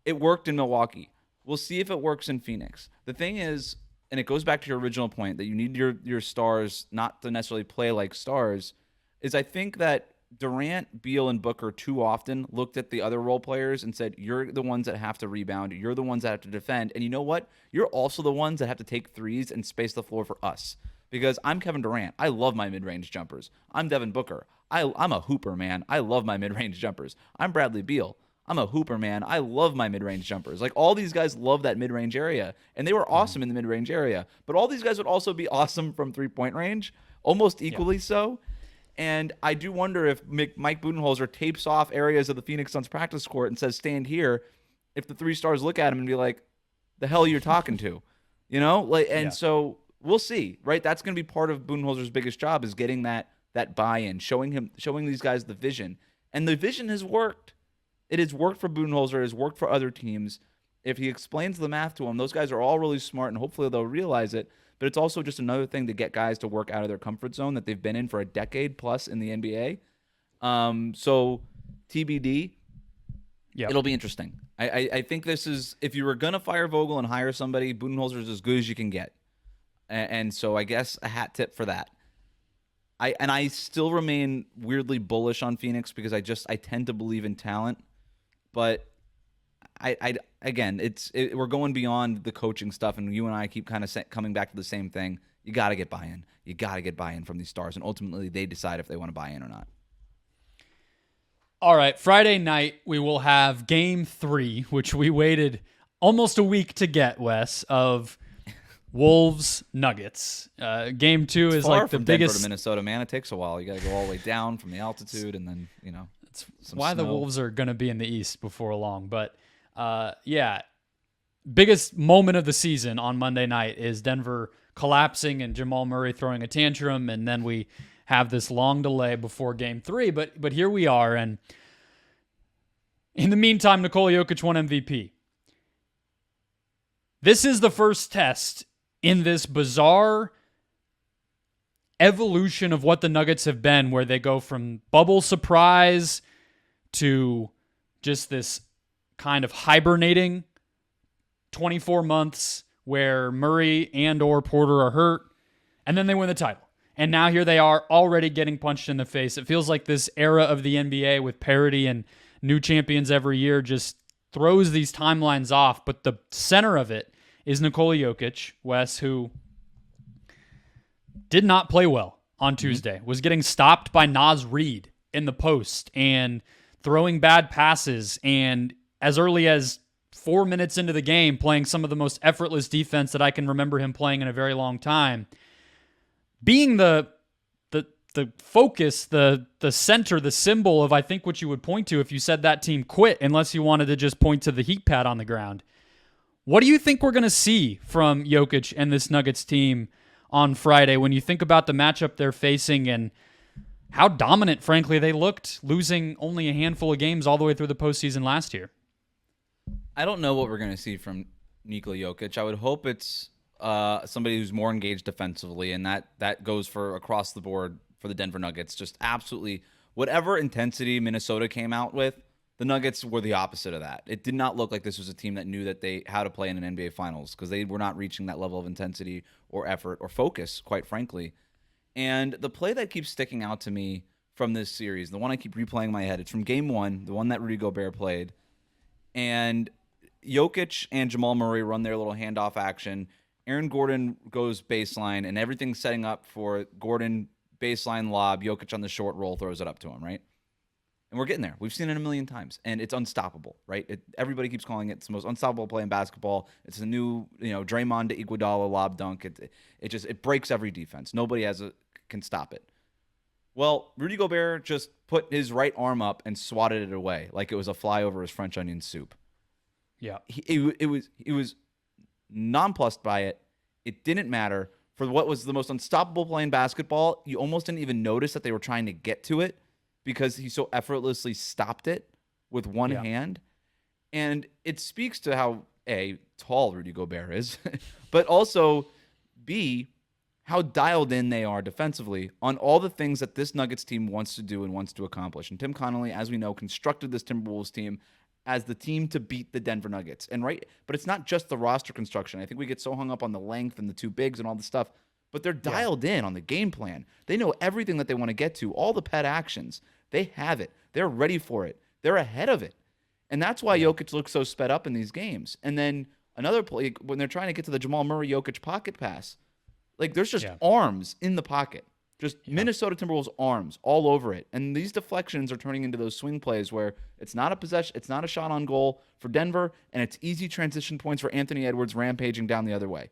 It worked in Milwaukee. We'll see if it works in Phoenix. The thing is, and it goes back to your original point, that you need your stars not to necessarily play like stars, is I think that Durant, Beal, and Booker too often looked at the other role players and said, you're the ones that have to rebound, you're the ones that have to defend, and you know what? You're also the ones that have to take threes and space the floor for us. Because I'm Kevin Durant. I love my mid-range jumpers. I'm Devin Booker. I'm a hooper, man. I love my mid-range jumpers. I'm Bradley Beal. I'm a hooper, man. I love my mid-range jumpers. Like, all these guys love that mid-range area, and they were awesome in the mid-range area. But all these guys would also be awesome from three-point range, almost equally so. And I do wonder if Mike Budenholzer tapes off areas of the Phoenix Suns practice court and says, stand here, if the 3 stars look at him and be like, the hell you're talking to? So we'll see, right? That's going to be part of Budenholzer's biggest job, is getting that buy-in, showing these guys the vision. And the vision has worked. It has worked for Budenholzer. It has worked for other teams. If he explains the math to them, those guys are all really smart, and hopefully they'll realize it. But it's also just another thing to get guys to work out of their comfort zone that they've been in for a decade plus in the NBA. So TBD, it'll be interesting. I think this is, if you were going to fire Vogel and hire somebody, Budenholzer is as good as you can get. And so I guess a hat tip for that. I still remain weirdly bullish on Phoenix because I tend to believe in talent, but we're going beyond the coaching stuff, and you and I keep kind of coming back to the same thing. You got to get buy-in. You got to get buy-in from these stars, and ultimately they decide if they want to buy in or not. All right, Friday night we will have Game 3, which we waited almost a week to get, Wes, of Wolves Nuggets. Game 2 is like the biggest. Denver to Minnesota, man. It takes a while. You got to go all the way down from the altitude, and then It's why the Wolves are going to be in the East before long. But biggest moment of the season on Monday night is Denver collapsing and Jamal Murray throwing a tantrum, and then we have this long delay before Game 3. But here we are, and in the meantime, Nikola Jokic won MVP. This is the first test in this bizarre evolution of what the Nuggets have been, where they go from bubble surprise to just this kind of hibernating 24 months where Murray and or Porter are hurt, and then they win the title. And now here they are already getting punched in the face. It feels like this era of the NBA with parity and new champions every year just throws these timelines off. But the center of it is Nikola Jokic, Wes, who did not play well on Tuesday, was getting stopped by Naz Reid in the post and throwing bad passes, and as early as 4 minutes into the game, playing some of the most effortless defense that I can remember him playing in a very long time. Being the focus, the center, the symbol of, I think, what you would point to if you said that team quit, unless you wanted to just point to the heat pad on the ground. What do you think we're going to see from Jokic and this Nuggets team on Friday when you think about the matchup they're facing and how dominant, frankly, they looked, losing only a handful of games all the way through the postseason last year? I don't know what we're going to see from Nikola Jokic. I would hope it's somebody who's more engaged defensively, and that goes for across the board for the Denver Nuggets. Just absolutely whatever intensity Minnesota came out with, the Nuggets were the opposite of that. It did not look like this was a team that knew that how to play in an NBA Finals, because they were not reaching that level of intensity or effort or focus, quite frankly. And the play that keeps sticking out to me from this series, the one I keep replaying in my head, it's from Game 1, the one that Rudy Gobert played. And Jokic and Jamal Murray run their little handoff action. Aaron Gordon goes baseline, and everything's setting up for Gordon baseline lob. Jokic on the short roll throws it up to him, right? And we're getting there. We've seen it a million times, and it's unstoppable, right? Everybody keeps calling it the most unstoppable play in basketball. It's the new, Draymond to Iguodala lob dunk. It breaks every defense. Nobody can stop it. Well, Rudy Gobert just put his right arm up and swatted it away like it was a fly over his French onion soup. Yeah, It was nonplussed by it. It didn't matter. For what was the most unstoppable play in basketball, you almost didn't even notice that they were trying to get to it, because he so effortlessly stopped it with one hand. And it speaks to how, A, tall Rudy Gobert is, but also, B, how dialed in they are defensively on all the things that this Nuggets team wants to do and wants to accomplish. And Tim Connolly, as we know, constructed this Timberwolves team as the team to beat the Denver Nuggets. But it's not just the roster construction. I think we get so hung up on the length and the two bigs and all this stuff, but they're dialed in on the game plan. They know everything that they want to get to, all the pet actions. They have it. They're ready for it. They're ahead of it. And that's why Jokic looks so sped up in these games. And then another play, when they're trying to get to the Jamal Murray Jokic pocket pass, there's just arms in the pocket. Just Minnesota Timberwolves arms all over it. And these deflections are turning into those swing plays where it's not a possession, it's not a shot on goal for Denver, and it's easy transition points for Anthony Edwards rampaging down the other way.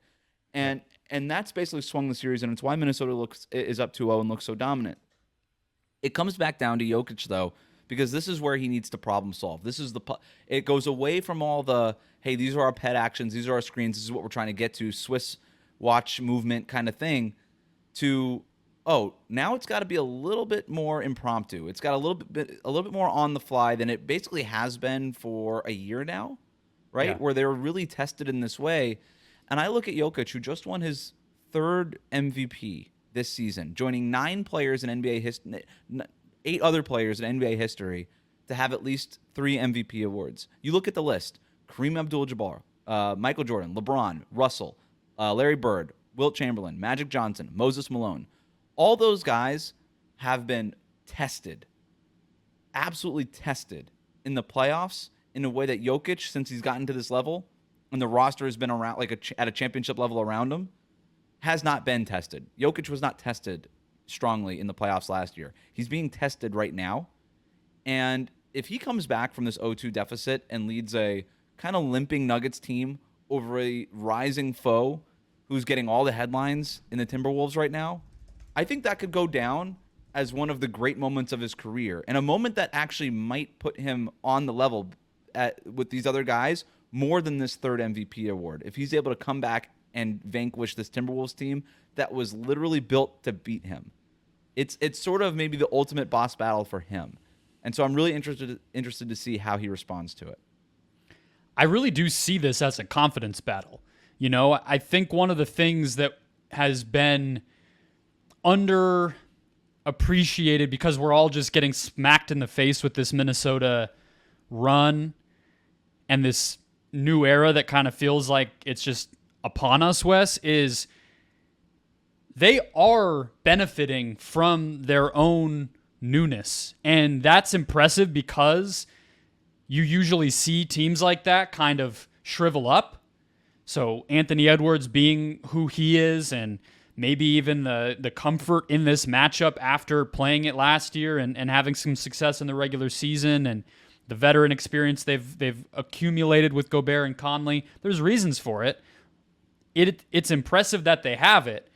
And that's basically swung the series, and it's why Minnesota is up 2-0 and looks so dominant. It comes back down to Jokic, though, because this is where he needs to problem solve. It goes away from all the, hey, these are our pet actions, these are our screens, this is what we're trying to get to, Swiss watch movement kind of thing, to, now it's got to be a little bit more impromptu. It's got a little bit more on the fly than it basically has been for a year now, right? Yeah. Where they were really tested in this way. And I look at Jokic, who just won his third MVP this season, joining 9 players in NBA history, 8 other players in NBA history to have at least 3 MVP awards. You look at the list: Kareem Abdul-Jabbar, Michael Jordan, LeBron, Russell, Larry Bird, Wilt Chamberlain, Magic Johnson, Moses Malone. All those guys have been tested, absolutely tested in the playoffs in a way that Jokic, since he's gotten to this level, and the roster has been around at a championship level around him, has not been tested. Jokic was not tested strongly in the playoffs last year. He's being tested right now. And if he comes back from this 0-2 deficit and leads a kind of limping Nuggets team over a rising foe who's getting all the headlines in the Timberwolves right now, I think that could go down as one of the great moments of his career, and a moment that actually might put him on the level with these other guys more than this third MVP award. If he's able to come back and vanquish this Timberwolves team that was literally built to beat him. It's sort of maybe the ultimate boss battle for him. And so I'm really interested to see how he responds to it. I really do see this as a confidence battle. You know, I think one of the things that has been underappreciated because we're all just getting smacked in the face with this Minnesota run and this new era that kind of feels like it's just upon us, Wes, is they are benefiting from their own newness. And that's impressive because you usually see teams like that kind of shrivel up. So Anthony Edwards being who he is, and maybe even the comfort in this matchup after playing it last year and having some success in the regular season, and the veteran experience they've accumulated with Gobert and Conley. There's reasons for it. It's impressive that they have it,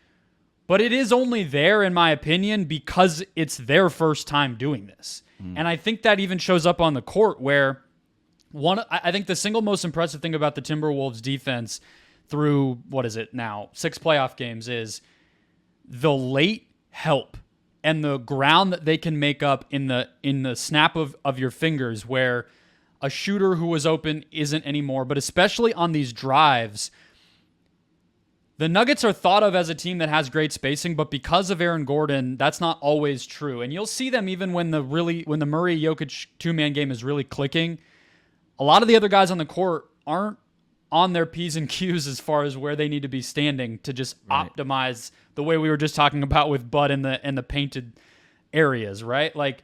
but it is only there, in my opinion, because it's their first time doing this. And I think that even shows up on the court where I think the single most impressive thing about the Timberwolves defense through, 6 playoff games is the late help and the ground that they can make up in the snap of your fingers, where a shooter who was open isn't anymore. But especially on these drives, the Nuggets are thought of as a team that has great spacing, but because of Aaron Gordon, that's not always true. And you'll see them even when the Murray-Jokic two-man game is really clicking. A lot of the other guys on the court aren't on their P's and Q's as far as where they need to be standing to just optimize the way we were just talking about with Bud in the painted areas, right? Like,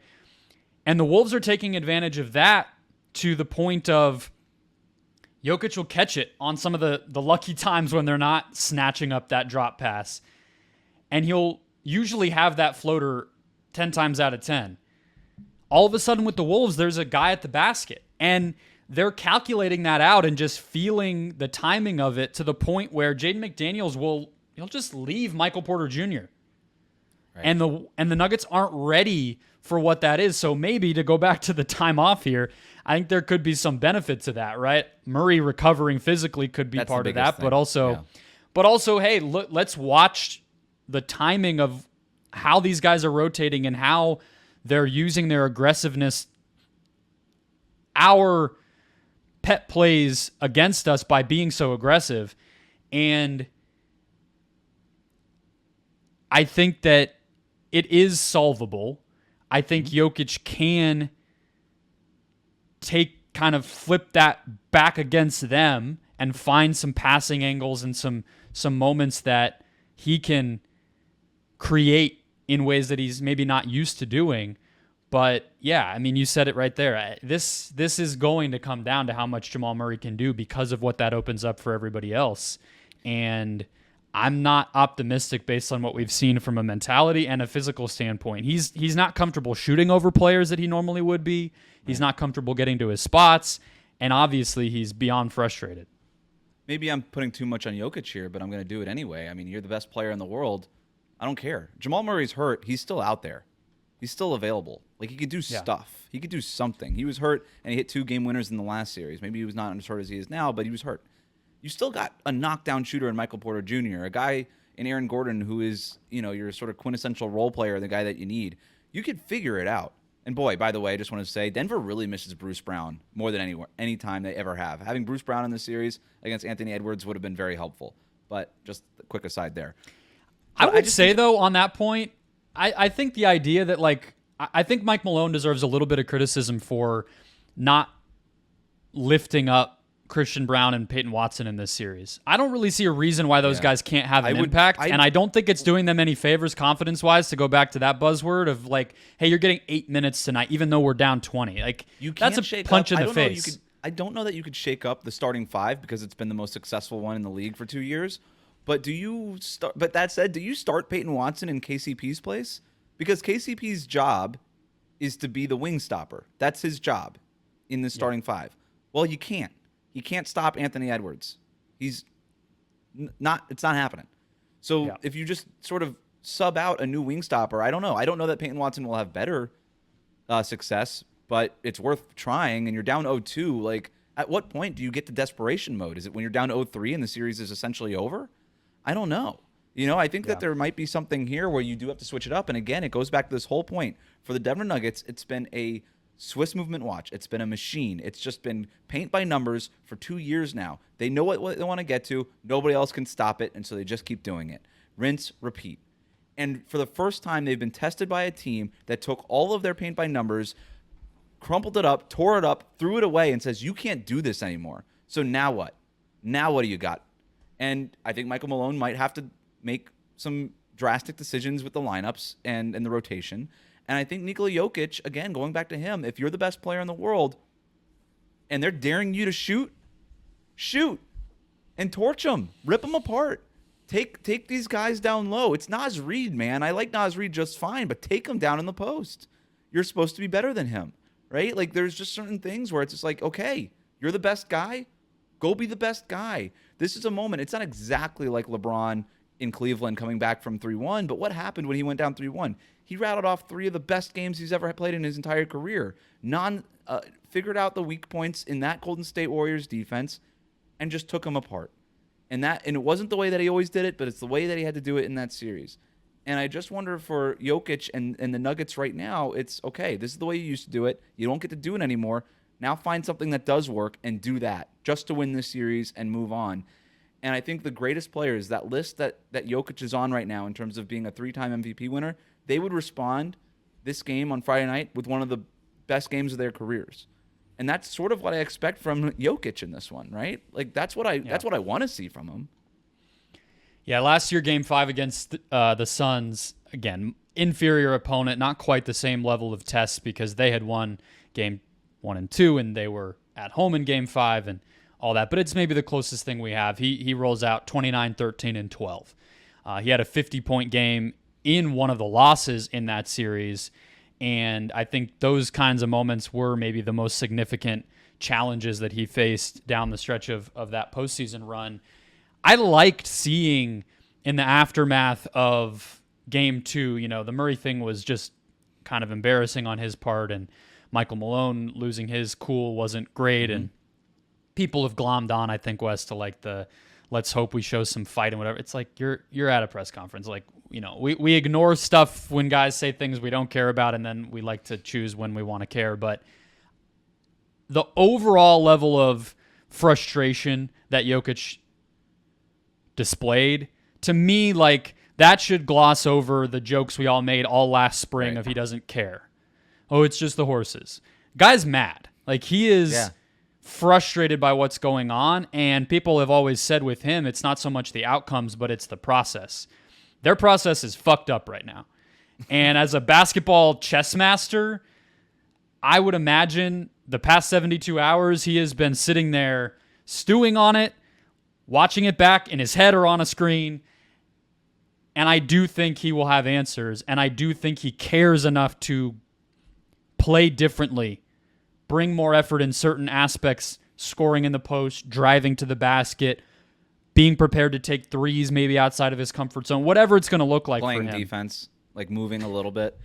and the Wolves are taking advantage of that to the point of Jokic will catch it on some of the lucky times when they're not snatching up that drop pass. And he'll usually have that floater 10 times out of 10. All of a sudden with the Wolves, there's a guy at the basket. And they're calculating that out and just feeling the timing of it to the point where Jaden McDaniels he'll just leave Michael Porter Jr. Right. And the Nuggets aren't ready for what that is. So maybe to go back to the time off here, I think there could be some benefit to that, right? Murray recovering physically could be part of that, thing. but also, hey, look, let's watch the timing of how these guys are rotating and how they're using their aggressiveness, our pet plays against us by being so aggressive. And I think that it is solvable. I think Jokic can flip that back against them and find some passing angles and some moments that he can create in ways that he's maybe not used to doing. But yeah, I mean, you said it right there. This is going to come down to how much Jamal Murray can do because of what that opens up for everybody else. And I'm not optimistic based on what we've seen from a mentality and a physical standpoint. He's not comfortable shooting over players that he normally would be. He's not comfortable getting to his spots, and obviously he's beyond frustrated. Maybe I'm putting too much on Jokic here, but I'm going to do it anyway. I mean, you're the best player in the world. I don't care. Jamal Murray's hurt. He's still out there. He's still available. Like, he could do stuff. He could do something. He was hurt, and he hit 2 game winners in the last series. Maybe he was not as hurt as he is now, but he was hurt. You still got a knockdown shooter in Michael Porter Jr., a guy in Aaron Gordon who is, your sort of quintessential role player, the guy that you need. You could figure it out. And boy, by the way, I just want to say, Denver really misses Bruce Brown more than any time they ever have. Having Bruce Brown in the series against Anthony Edwards would have been very helpful. But just a quick aside there. I would say, though, on that point, I think the idea that, I think Mike Malone deserves a little bit of criticism for not lifting up Christian Brown and Peyton Watson in this series. I don't really see a reason why those guys can't have an impact, and I don't think it's doing them any favors confidence-wise to go back to that buzzword of hey, you're getting 8 minutes tonight, even though we're down 20. That's a punch in the face. I don't know that you could shake up the starting 5 because it's been the most successful one in the league for 2 years. But But that said, do you start Peyton Watson in KCP's place? Because KCP's job is to be the wing stopper. That's his job in the starting 5. Well, you can't. He can't stop Anthony Edwards. It's not happening. So if you just sort of sub out a new wing stopper, I don't know. I don't know that Peyton Watson will have better success, but it's worth trying. And you're down 0-2. At what point do you get to desperation mode? Is it when you're down 0-3 and the series is essentially over? I don't know. I think that there might be something here where you do have to switch it up. And again, it goes back to this whole point. For the Denver Nuggets, it's been a Swiss movement watch. It's been a machine. It's just been paint by numbers for 2 years now. They know what they want to get to. Nobody else can stop it, and so they just keep doing it. Rinse, repeat. And for the first time, they've been tested by a team that took all of their paint by numbers, crumpled it up, tore it up, threw it away, and says, you can't do this anymore. So now what? Now what do you got? And I think Michael Malone might have to make some drastic decisions with the lineups and the rotation. And I think Nikola Jokic, again, going back to him, if you're the best player in the world and they're daring you to shoot and torch them, rip them apart. Take these guys down low. It's Naz Reid, man. I like Naz Reid just fine, but take him down in the post. You're supposed to be better than him, right? Like, there's just certain things where it's just like, okay, you're the best guy. Go be the best guy. This is a moment. It's not exactly like LeBron in Cleveland coming back from 3-1, but what happened when he went down 3-1? He rattled off 3 of the best games he's ever played in his entire career. Figured out the weak points in that Golden State Warriors defense and just took them apart. And it wasn't the way that he always did it, but it's the way that he had to do it in that series. And I just wonder for Jokic and the Nuggets right now, it's okay. This is the way you used to do it. You don't get to do it anymore. Now find something that does work and do that just to win this series and move on. And I think the greatest players, that list that Jokic is on right now in terms of being a 3-time MVP winner, they would respond this game on Friday night with one of the best games of their careers. And that's sort of what I expect from Jokic in this one, right? Like that's what I want to see from him. Yeah, last year, Game 5 against the Suns, again, inferior opponent, not quite the same level of tests because they had won Game 1 and 2, and they were at home in Game 5 and all that. But it's maybe the closest thing we have. He rolls out 29, 13, and 12. He had a 50-point game in one of the losses in that series, and I think those kinds of moments were maybe the most significant challenges that he faced down the stretch of that postseason run. I liked seeing in the aftermath of Game 2, the Murray thing was just kind of embarrassing on his part, and Michael Malone losing his cool wasn't great, and people have glommed on, I think, Wes, to like the let's hope we show some fight and whatever. It's like you're at a press conference. Like, we ignore stuff when guys say things we don't care about, and then we like to choose when we want to care. But the overall level of frustration that Jokic displayed, to me, like, that should gloss over the jokes we all made all last spring of he doesn't care. Oh, it's just the horses. Guy's mad. Like, he is frustrated by what's going on, and people have always said with him, it's not so much the outcomes, but it's the process. Their process is fucked up right now. And as a basketball chess master, I would imagine the past 72 hours he has been sitting there stewing on it, watching it back in his head or on a screen. And I do think he will have answers, and I do think he cares enough to play differently, bring more effort in certain aspects, scoring in the post, driving to the basket, being prepared to take threes maybe outside of his comfort zone, whatever it's going to look like playing for him. Defense, like moving a little bit.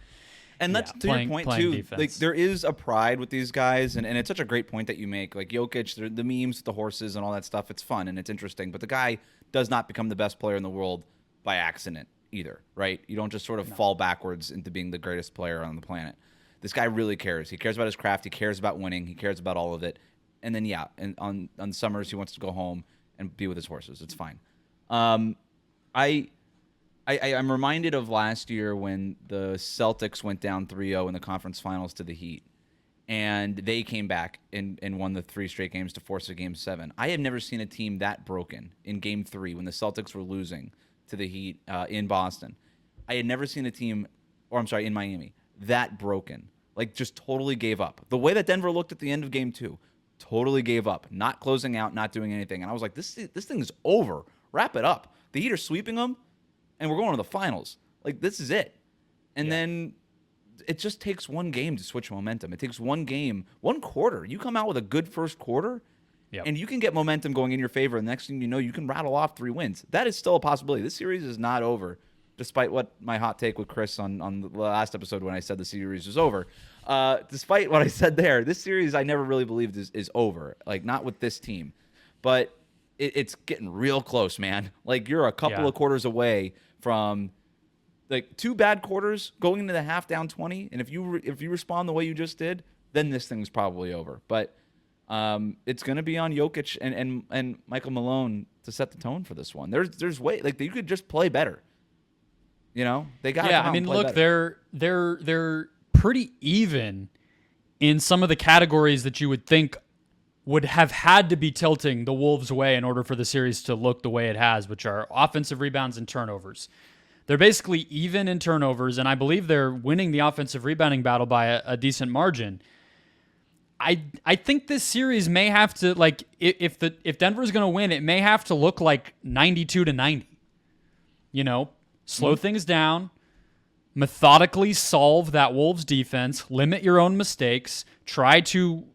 And that's to your point, too. Defense. Like, there is a pride with these guys, and it's such a great point that you make. Like, Jokic, the memes with the horses and all that stuff, it's fun and it's interesting. But the guy does not become the best player in the world by accident either, right? You don't just sort of fall backwards into being the greatest player on the planet. This guy really cares. He cares about his craft. He cares about winning. He cares about all of it. And then, and on summers, he wants to go home and be with his horses. It's fine. I'm reminded of last year when the Celtics went down 3-0 in the conference finals to the Heat, and they came back and won the 3 straight games to force a Game 7. I have never seen a team that broken in Game 3 when the Celtics were losing to the Heat in Boston. I had never seen a team, in Miami, that broken. Like, just totally gave up. The way that Denver looked at the end of Game 2, totally gave up. Not closing out, not doing anything. And I was like, this thing is over. Wrap it up. The Heat are sweeping them, and we're going to the finals. Like, this is it. And then it just takes one game to switch momentum. It takes one game, one quarter. You come out with a good first quarter, and you can get momentum going in your favor. And the next thing you know, you can rattle off 3 wins. That is still a possibility. This series is not over despite what my hot take with Chris on the last episode when I said the series was over, despite what I said there, this series I never really believed is over. Like, not with this team. But it's getting real close, man. Like, you're a couple of quarters away from, like, 2 bad quarters going into the half down 20. And if you respond the way you just did, then this thing's probably over. But it's going to be on Jokic and Michael Malone to set the tone for this one. There's way, like, you could just play better. You know, they got. Yeah, I mean, look, they're pretty even in some of the categories that you would think would have had to be tilting the Wolves' way in order for the series to look the way it has, which are offensive rebounds and turnovers. They're basically even in turnovers, and I believe they're winning the offensive rebounding battle by a decent margin. I think this series may have to, like, if Denver's going to win, it may have to look like 92-90. You know, slow things down, methodically solve that Wolves defense, limit your own mistakes, try to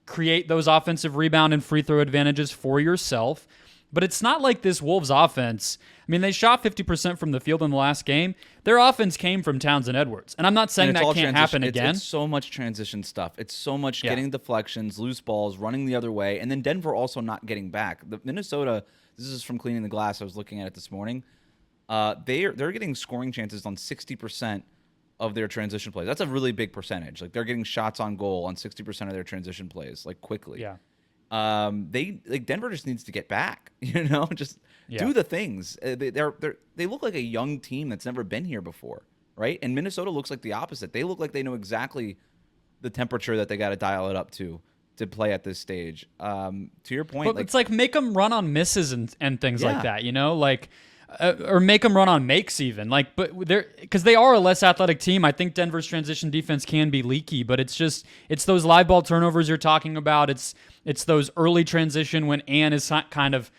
create those offensive rebound and free throw advantages for yourself. But it's not like this Wolves offense. I mean, they shot 50% from the field in the last game. Their offense came from Towns and Edwards. And I'm not saying that can't happen again. It's so much transition stuff. It's so much getting deflections, loose balls, running the other way, and then Denver also not getting back. The Minnesota, this is from Cleaning the Glass. I was looking at it this morning. They're getting scoring chances on 60% of their transition plays. That's a really big percentage. Like, they're getting shots on goal on 60% of their transition plays, like, quickly. Yeah. Denver just needs to get back, you know, just do the things. They look like a young team that's never been here before, right? And Minnesota looks like the opposite. They look like they know exactly the temperature that they got to dial it up to play at this stage. To your point, but it's like make them run on misses and things like that, you know, like. Or make them run on makes even, like, but they're, because they are a less athletic team. I think Denver's transition defense can be leaky, but it's those live ball turnovers you're talking about. It's those early transition when Ann is kind of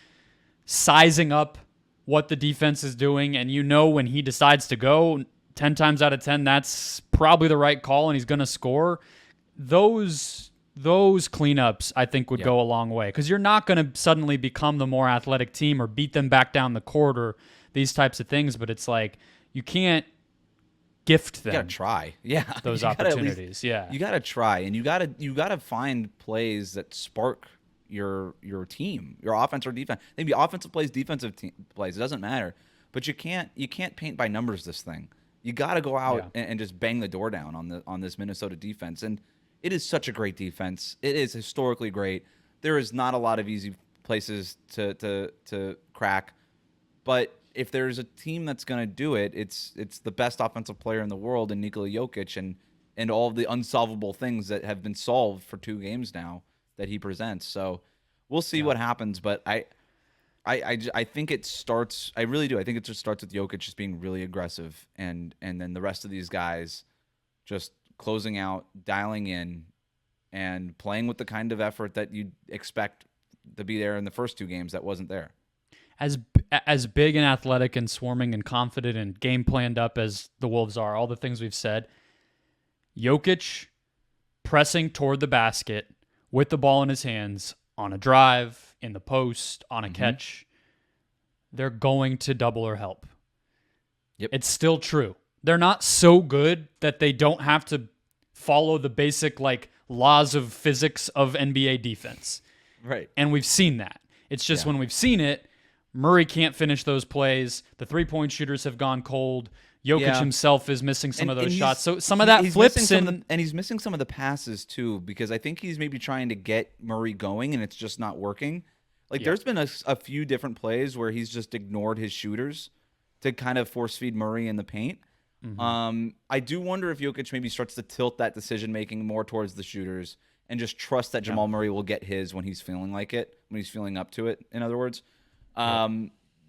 sizing up what the defense is doing, and you know when he decides to go 10 times out of 10, that's probably the right call, and he's going to score. Those cleanups, I think, would go a long way, because you're not going to suddenly become the more athletic team or beat them back down the court or these types of things. But it's like you can't gift them. You gotta try, those opportunities. You gotta try, and you gotta find plays that spark your team, your offense or defense. Maybe offensive plays, defensive plays. It doesn't matter, but you can't paint by numbers this thing. You gotta go out and just bang the door down on this Minnesota defense. And it is such a great defense. It is historically great. There is not a lot of easy places to crack, but if there's a team that's going to do it, it's the best offensive player in the world in Nikola Jokic, and all of the unsolvable things that have been solved for 2 games now that he presents. So we'll see what happens, but I think it starts. I really do. I think it just starts with Jokic just being really aggressive, and then the rest of these guys just closing out, dialing in, and playing with the kind of effort that you'd expect to be there in the first 2 games that wasn't there. As big and athletic and swarming and confident and game planned up as the Wolves are, all the things we've said, Jokic pressing toward the basket with the ball in his hands on a drive, in the post, on a catch, they're going to double or help. Yep. It's still true. They're not so good that they don't have to follow the basic, like, laws of physics of NBA defense. Right. And we've seen that. It's just when we've seen it, Murray can't finish those plays. The three-point shooters have gone cold. Jokic himself is missing some of those shots. So some of that flips and he's missing some of the passes too, because I think he's maybe trying to get Murray going and it's just not working. Like there's been a few different plays where he's just ignored his shooters to kind of force feed Murray in the paint. I do wonder if Jokic maybe starts to tilt that decision making more towards the shooters and just trust that Jamal Murray will get his when he's feeling like it, when he's feeling up to it, in other words.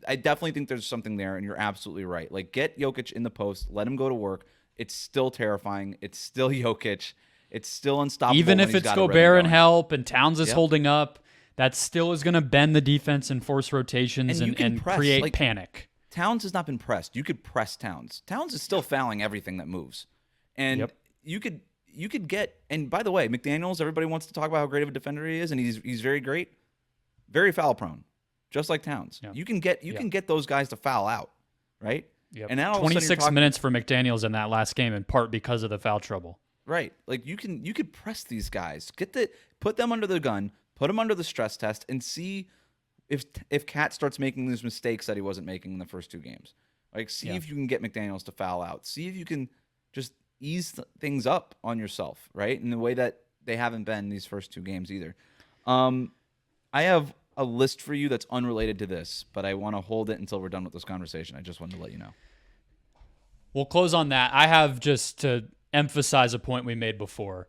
I definitely think there's something there, and you're absolutely right. Like, get Jokic in the post, let him go to work. It's still terrifying. It's still Jokic. It's still unstoppable. Even if it's Gobert and help and Towns is holding up, that still is going to bend the defense and force rotations and create panic. Towns has not been pressed. You could press Towns. Towns is still fouling everything that moves. And you could get, and by the way, McDaniels, everybody wants to talk about how great of a defender he is, and he's very great, very foul prone, just like Towns. You can get those guys to foul out, right? Yep. And now all of a sudden you're 26 minutes for McDaniels in that last game, in part because of the foul trouble. Right. Like you could press these guys, put them under the gun, put them under the stress test, and see if Cat starts making these mistakes that he wasn't making in the first 2 games. Like, see if you can get McDaniels to foul out. See if you can just ease things up on yourself, right? In the way that they haven't been these first 2 games either. I have a list for you that's unrelated to this, but I want to hold it until we're done with this conversation. I just wanted to let you know. We'll close on that. I have just to emphasize a point we made before.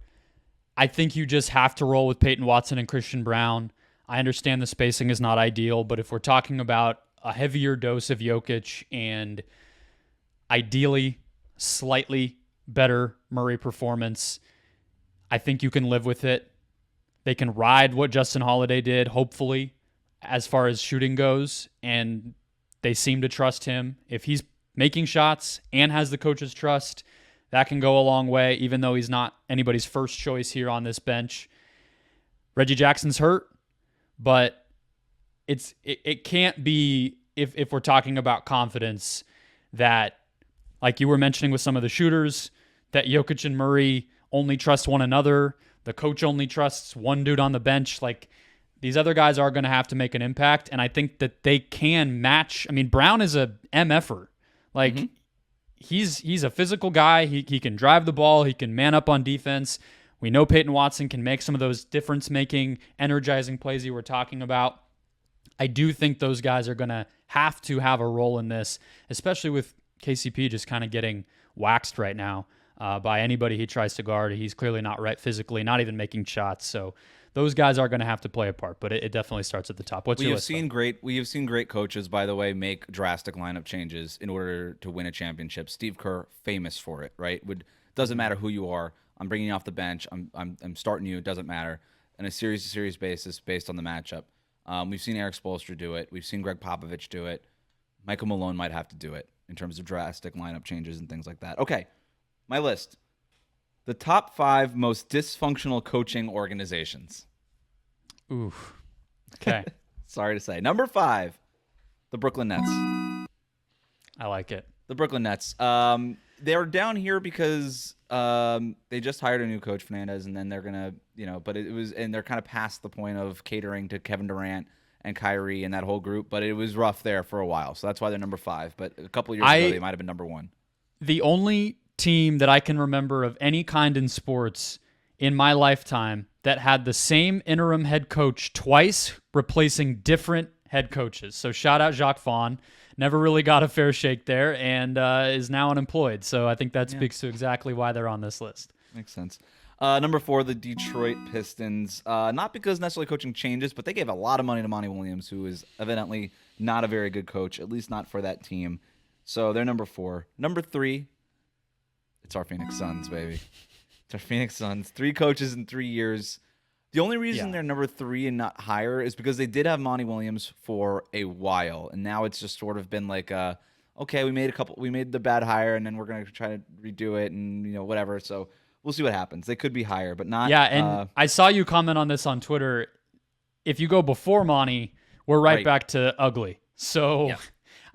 I think you just have to roll with Peyton Watson and Christian Brown. I understand the spacing is not ideal, but if we're talking about a heavier dose of Jokic and ideally slightly better Murray performance, I think you can live with it. They can ride what Justin Holiday did, hopefully, as far as shooting goes, and they seem to trust him. If he's making shots and has the coach's trust, that can go a long way, even though he's not anybody's first choice here on this bench. Reggie Jackson's hurt, but it can't be, if we're talking about confidence, that, like you were mentioning with some of the shooters, that Jokic and Murray only trust one another. The coach only trusts one dude on the bench. Like, these other guys are going to have to make an impact, and I think that they can match. I mean, Brown is a MFer. Like, he's a physical guy. He can drive the ball. He can man up on defense. We know Peyton Watson can make some of those difference-making, energizing plays you were talking about. I do think those guys are going to have a role in this, especially with KCP just kind of getting waxed right now by anybody he tries to guard. He's clearly not right physically, not even making shots. So those guys are going to have to play a part, but it definitely starts at the top. We have seen great coaches, by the way, make drastic lineup changes in order to win a championship. Steve Kerr, famous for it, right? Doesn't matter who you are. I'm bringing you off the bench. I'm starting you. It doesn't matter. On a series basis based on the matchup. We've seen Eric Spoelstra do it. We've seen Greg Popovich do it. Michael Malone might have to do it in terms of drastic lineup changes and things like that. Okay, my list. The top 5 most dysfunctional coaching organizations. Oof. Okay. Sorry to say. Number 5, the Brooklyn Nets. I like it. The Brooklyn Nets. They're down here because they just hired a new coach, Fernandez, and then they're gonna, but and they're kind of past the point of catering to Kevin Durant and Kyrie and that whole group. But it was rough there for a while, so that's why they're number 5. But a couple years ago, they might have been number 1. The only team that I can remember of any kind in sports in my lifetime that had the same interim head coach twice, replacing different head coaches. So shout out Jacques Vaughn. Never really got a fair shake there and is now unemployed. So I think that speaks to exactly why they're on this list. Makes sense. Number 4, the Detroit Pistons. Not because necessarily coaching changes, but they gave a lot of money to Monty Williams, who is evidently not a very good coach, at least not for that team. So they're number 4. Number 3, it's our Phoenix Suns, baby. It's our Phoenix Suns. 3 coaches in 3 years. The only reason they're number 3 and not higher is because they did have Monty Williams for a while, and now it's just sort of been like, okay, we made the bad hire, and then we're gonna try to redo it, and whatever. So we'll see what happens. They could be higher, but not. Yeah, and I saw you comment on this on Twitter. If you go before Monty, we're right back to ugly. So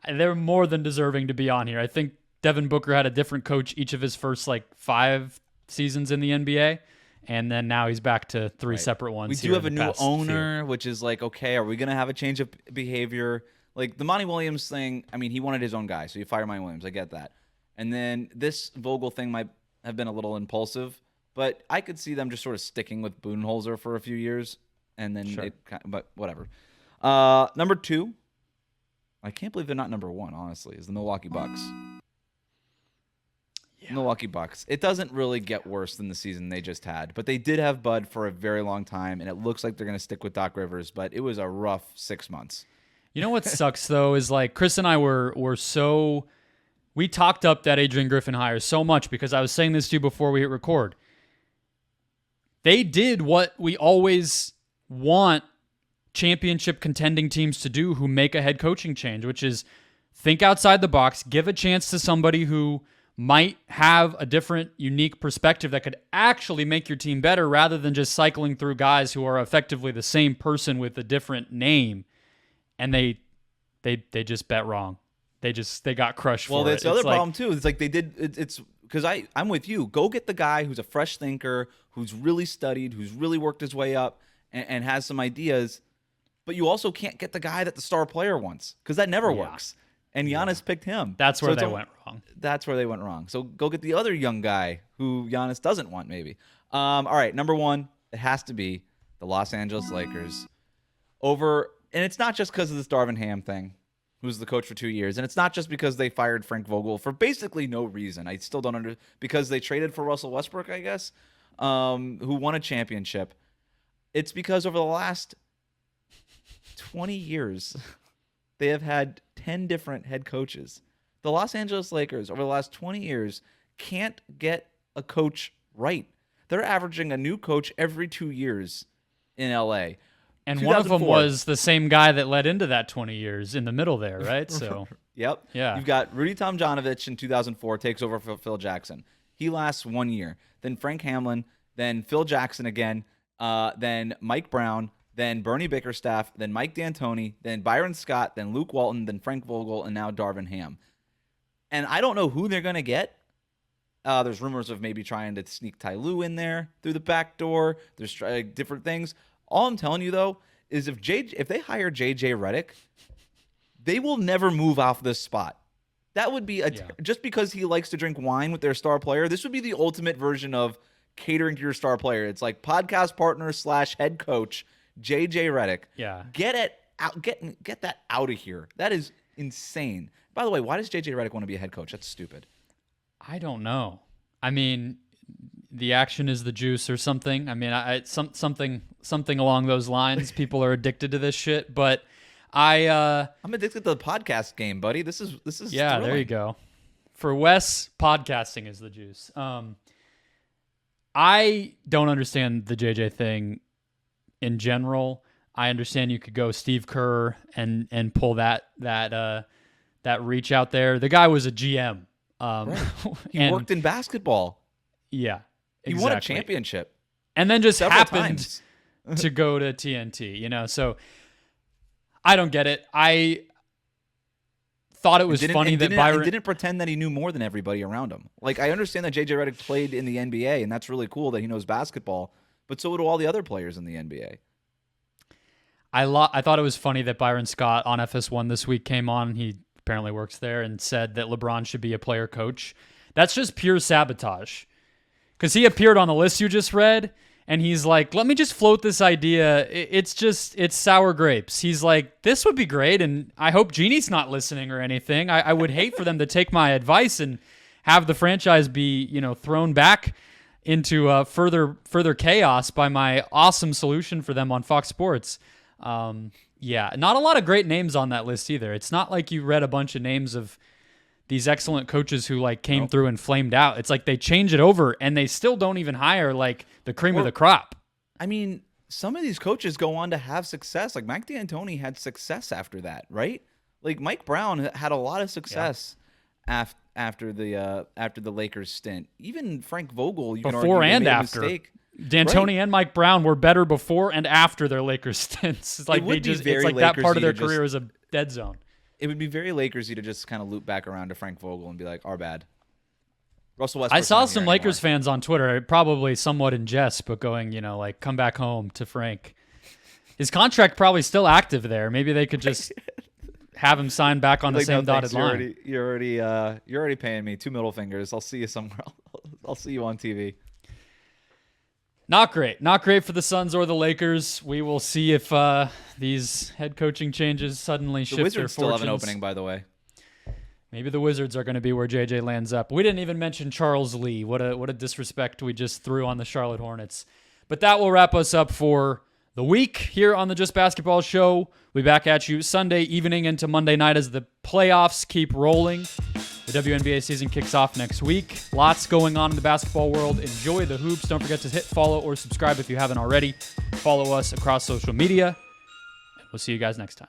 they're more than deserving to be on here. I think Devin Booker had a different coach each of his first 5 seasons in the NBA. And then now he's back to 3 separate ones. We do have a new owner, which is like, okay, are we going to have a change of behavior? Like the Monty Williams thing, I mean, he wanted his own guy, so you fire Monty Williams. I get that. And then this Vogel thing might have been a little impulsive, but I could see them just sort of sticking with Budenholzer for a few years, and then but whatever. Number 2, I can't believe they're not number 1, honestly, is the Milwaukee Bucks. Milwaukee Bucks. It doesn't really get worse than the season they just had, but they did have Bud for a very long time, and it looks like they're going to stick with Doc Rivers, but it was a rough 6 months. You know what sucks, though, is Chris and I were so... We talked up that Adrian Griffin hire so much because I was saying this to you before we hit record. They did what we always want championship contending teams to do who make a head coaching change, which is think outside the box, give a chance to somebody who might have a different, unique perspective that could actually make your team better rather than just cycling through guys who are effectively the same person with a different name. And they just bet wrong. they got crushed Well, for that's it. the other It's like, problem too. It's like they did. It's because I'm with you. Go get the guy who's a fresh thinker, who's really studied, who's really worked his way up, and has some ideas. But you also can't get the guy that the star player wants because that never works. And Giannis picked him. That's where they went wrong. That's where they went wrong. So go get the other young guy who Giannis doesn't want, maybe. All right, number one, it has to be the Los Angeles Lakers. And it's not just because of this Darvin Ham thing, who's the coach for 2 years. And it's not just because they fired Frank Vogel for basically no reason. I still don't understand. Because they traded for Russell Westbrook, I guess, who won a championship. It's because over the last 20 years, they have had 10 different head coaches. The Los Angeles Lakers, over the last 20 years, can't get a coach right. They're averaging a new coach every 2 years in LA. And one of them was the same guy that led into that 20 years in the middle there, right? So, yep. Yeah. You've got Rudy Tomjanovich in 2004 takes over for Phil Jackson. He lasts 1 year. Then Frank Hamlin, then Phil Jackson again, then Mike Brown, then Bernie Bickerstaff, then Mike D'Antoni, then Byron Scott, then Luke Walton, then Frank Vogel, and now Darvin Ham. And I don't know who they're going to get. There's rumors of maybe trying to sneak Ty Lue in there through the back door. There's different things. All I'm telling you, though, is if they hire J.J. Redick, they will never move off this spot. That would be just because he likes to drink wine with their star player. This would be the ultimate version of catering to your star player. It's like podcast partner / head coach J.J. Redick. Yeah. Get that out of here. That is insane. By the way, why does J.J. Redick want to be a head coach? That's stupid. I don't know. I mean, the action is the juice or something. I mean, something along those lines. People are addicted to this shit, but I'm addicted to the podcast game, buddy. This is yeah. thrilling. There you go. For Wes, podcasting is the juice. I don't understand the JJ thing in general. I understand you could go Steve Kerr and pull that reach out there. The guy was a GM. Right. He worked in basketball. Yeah, exactly. He won a championship. And then just several happened times. to go to TNT, so I don't get it. I thought it was funny that Byron didn't pretend that he knew more than everybody around him. Like, I understand that J.J. Redick played in the NBA, and that's really cool that he knows basketball, but so do all the other players in the NBA. I thought it was funny that Byron Scott on FS1 this week came on. He apparently works there and said that LeBron should be a player coach. That's just pure sabotage. Because he appeared on the list you just read, and he's like, let me just float this idea. It's sour grapes. He's like, this would be great, and I hope Genie's not listening or anything. I would hate for them to take my advice and have the franchise be, thrown back into further chaos by my awesome solution for them on Fox Sports. Yeah, not a lot of great names on that list either. It's not like you read a bunch of names of these excellent coaches who came through and flamed out. It's like they change it over and they still don't even hire the cream of the crop. I mean, some of these coaches go on to have success. Like Mike D'Antoni had success after that, right? Like Mike Brown had a lot of success after the Lakers stint. Even Frank Vogel, you can argue, before and made a after. mistake. D'Antoni and Mike Brown were better before and after their Lakers stints. It's like very that part of their Lakersy career is a dead zone. It would be very Lakersy to just kind of loop back around to Frank Vogel and be like, our bad. Russell Westbrook. I saw some Lakers fans on Twitter, probably somewhat in jest, but going, come back home to Frank. His contract probably still active there. Maybe they could just have him sign back on the same dotted line. You're already paying me 2 middle fingers. I'll see you somewhere else. I'll see you on TV. Not great. Not great for the Suns or the Lakers. We will see if these head coaching changes suddenly shift their fortunes. The Wizards still have an opening, by the way. Maybe the Wizards are going to be where JJ lands up. We didn't even mention Charles Lee. What a disrespect we just threw on the Charlotte Hornets. But that will wrap us up for the week here on the Just Basketball Show. We'll be back at you Sunday evening into Monday night as the playoffs keep rolling. The WNBA season kicks off next week. Lots going on in the basketball world. Enjoy the hoops. Don't forget to hit follow or subscribe if you haven't already. Follow us across social media. We'll see you guys next time.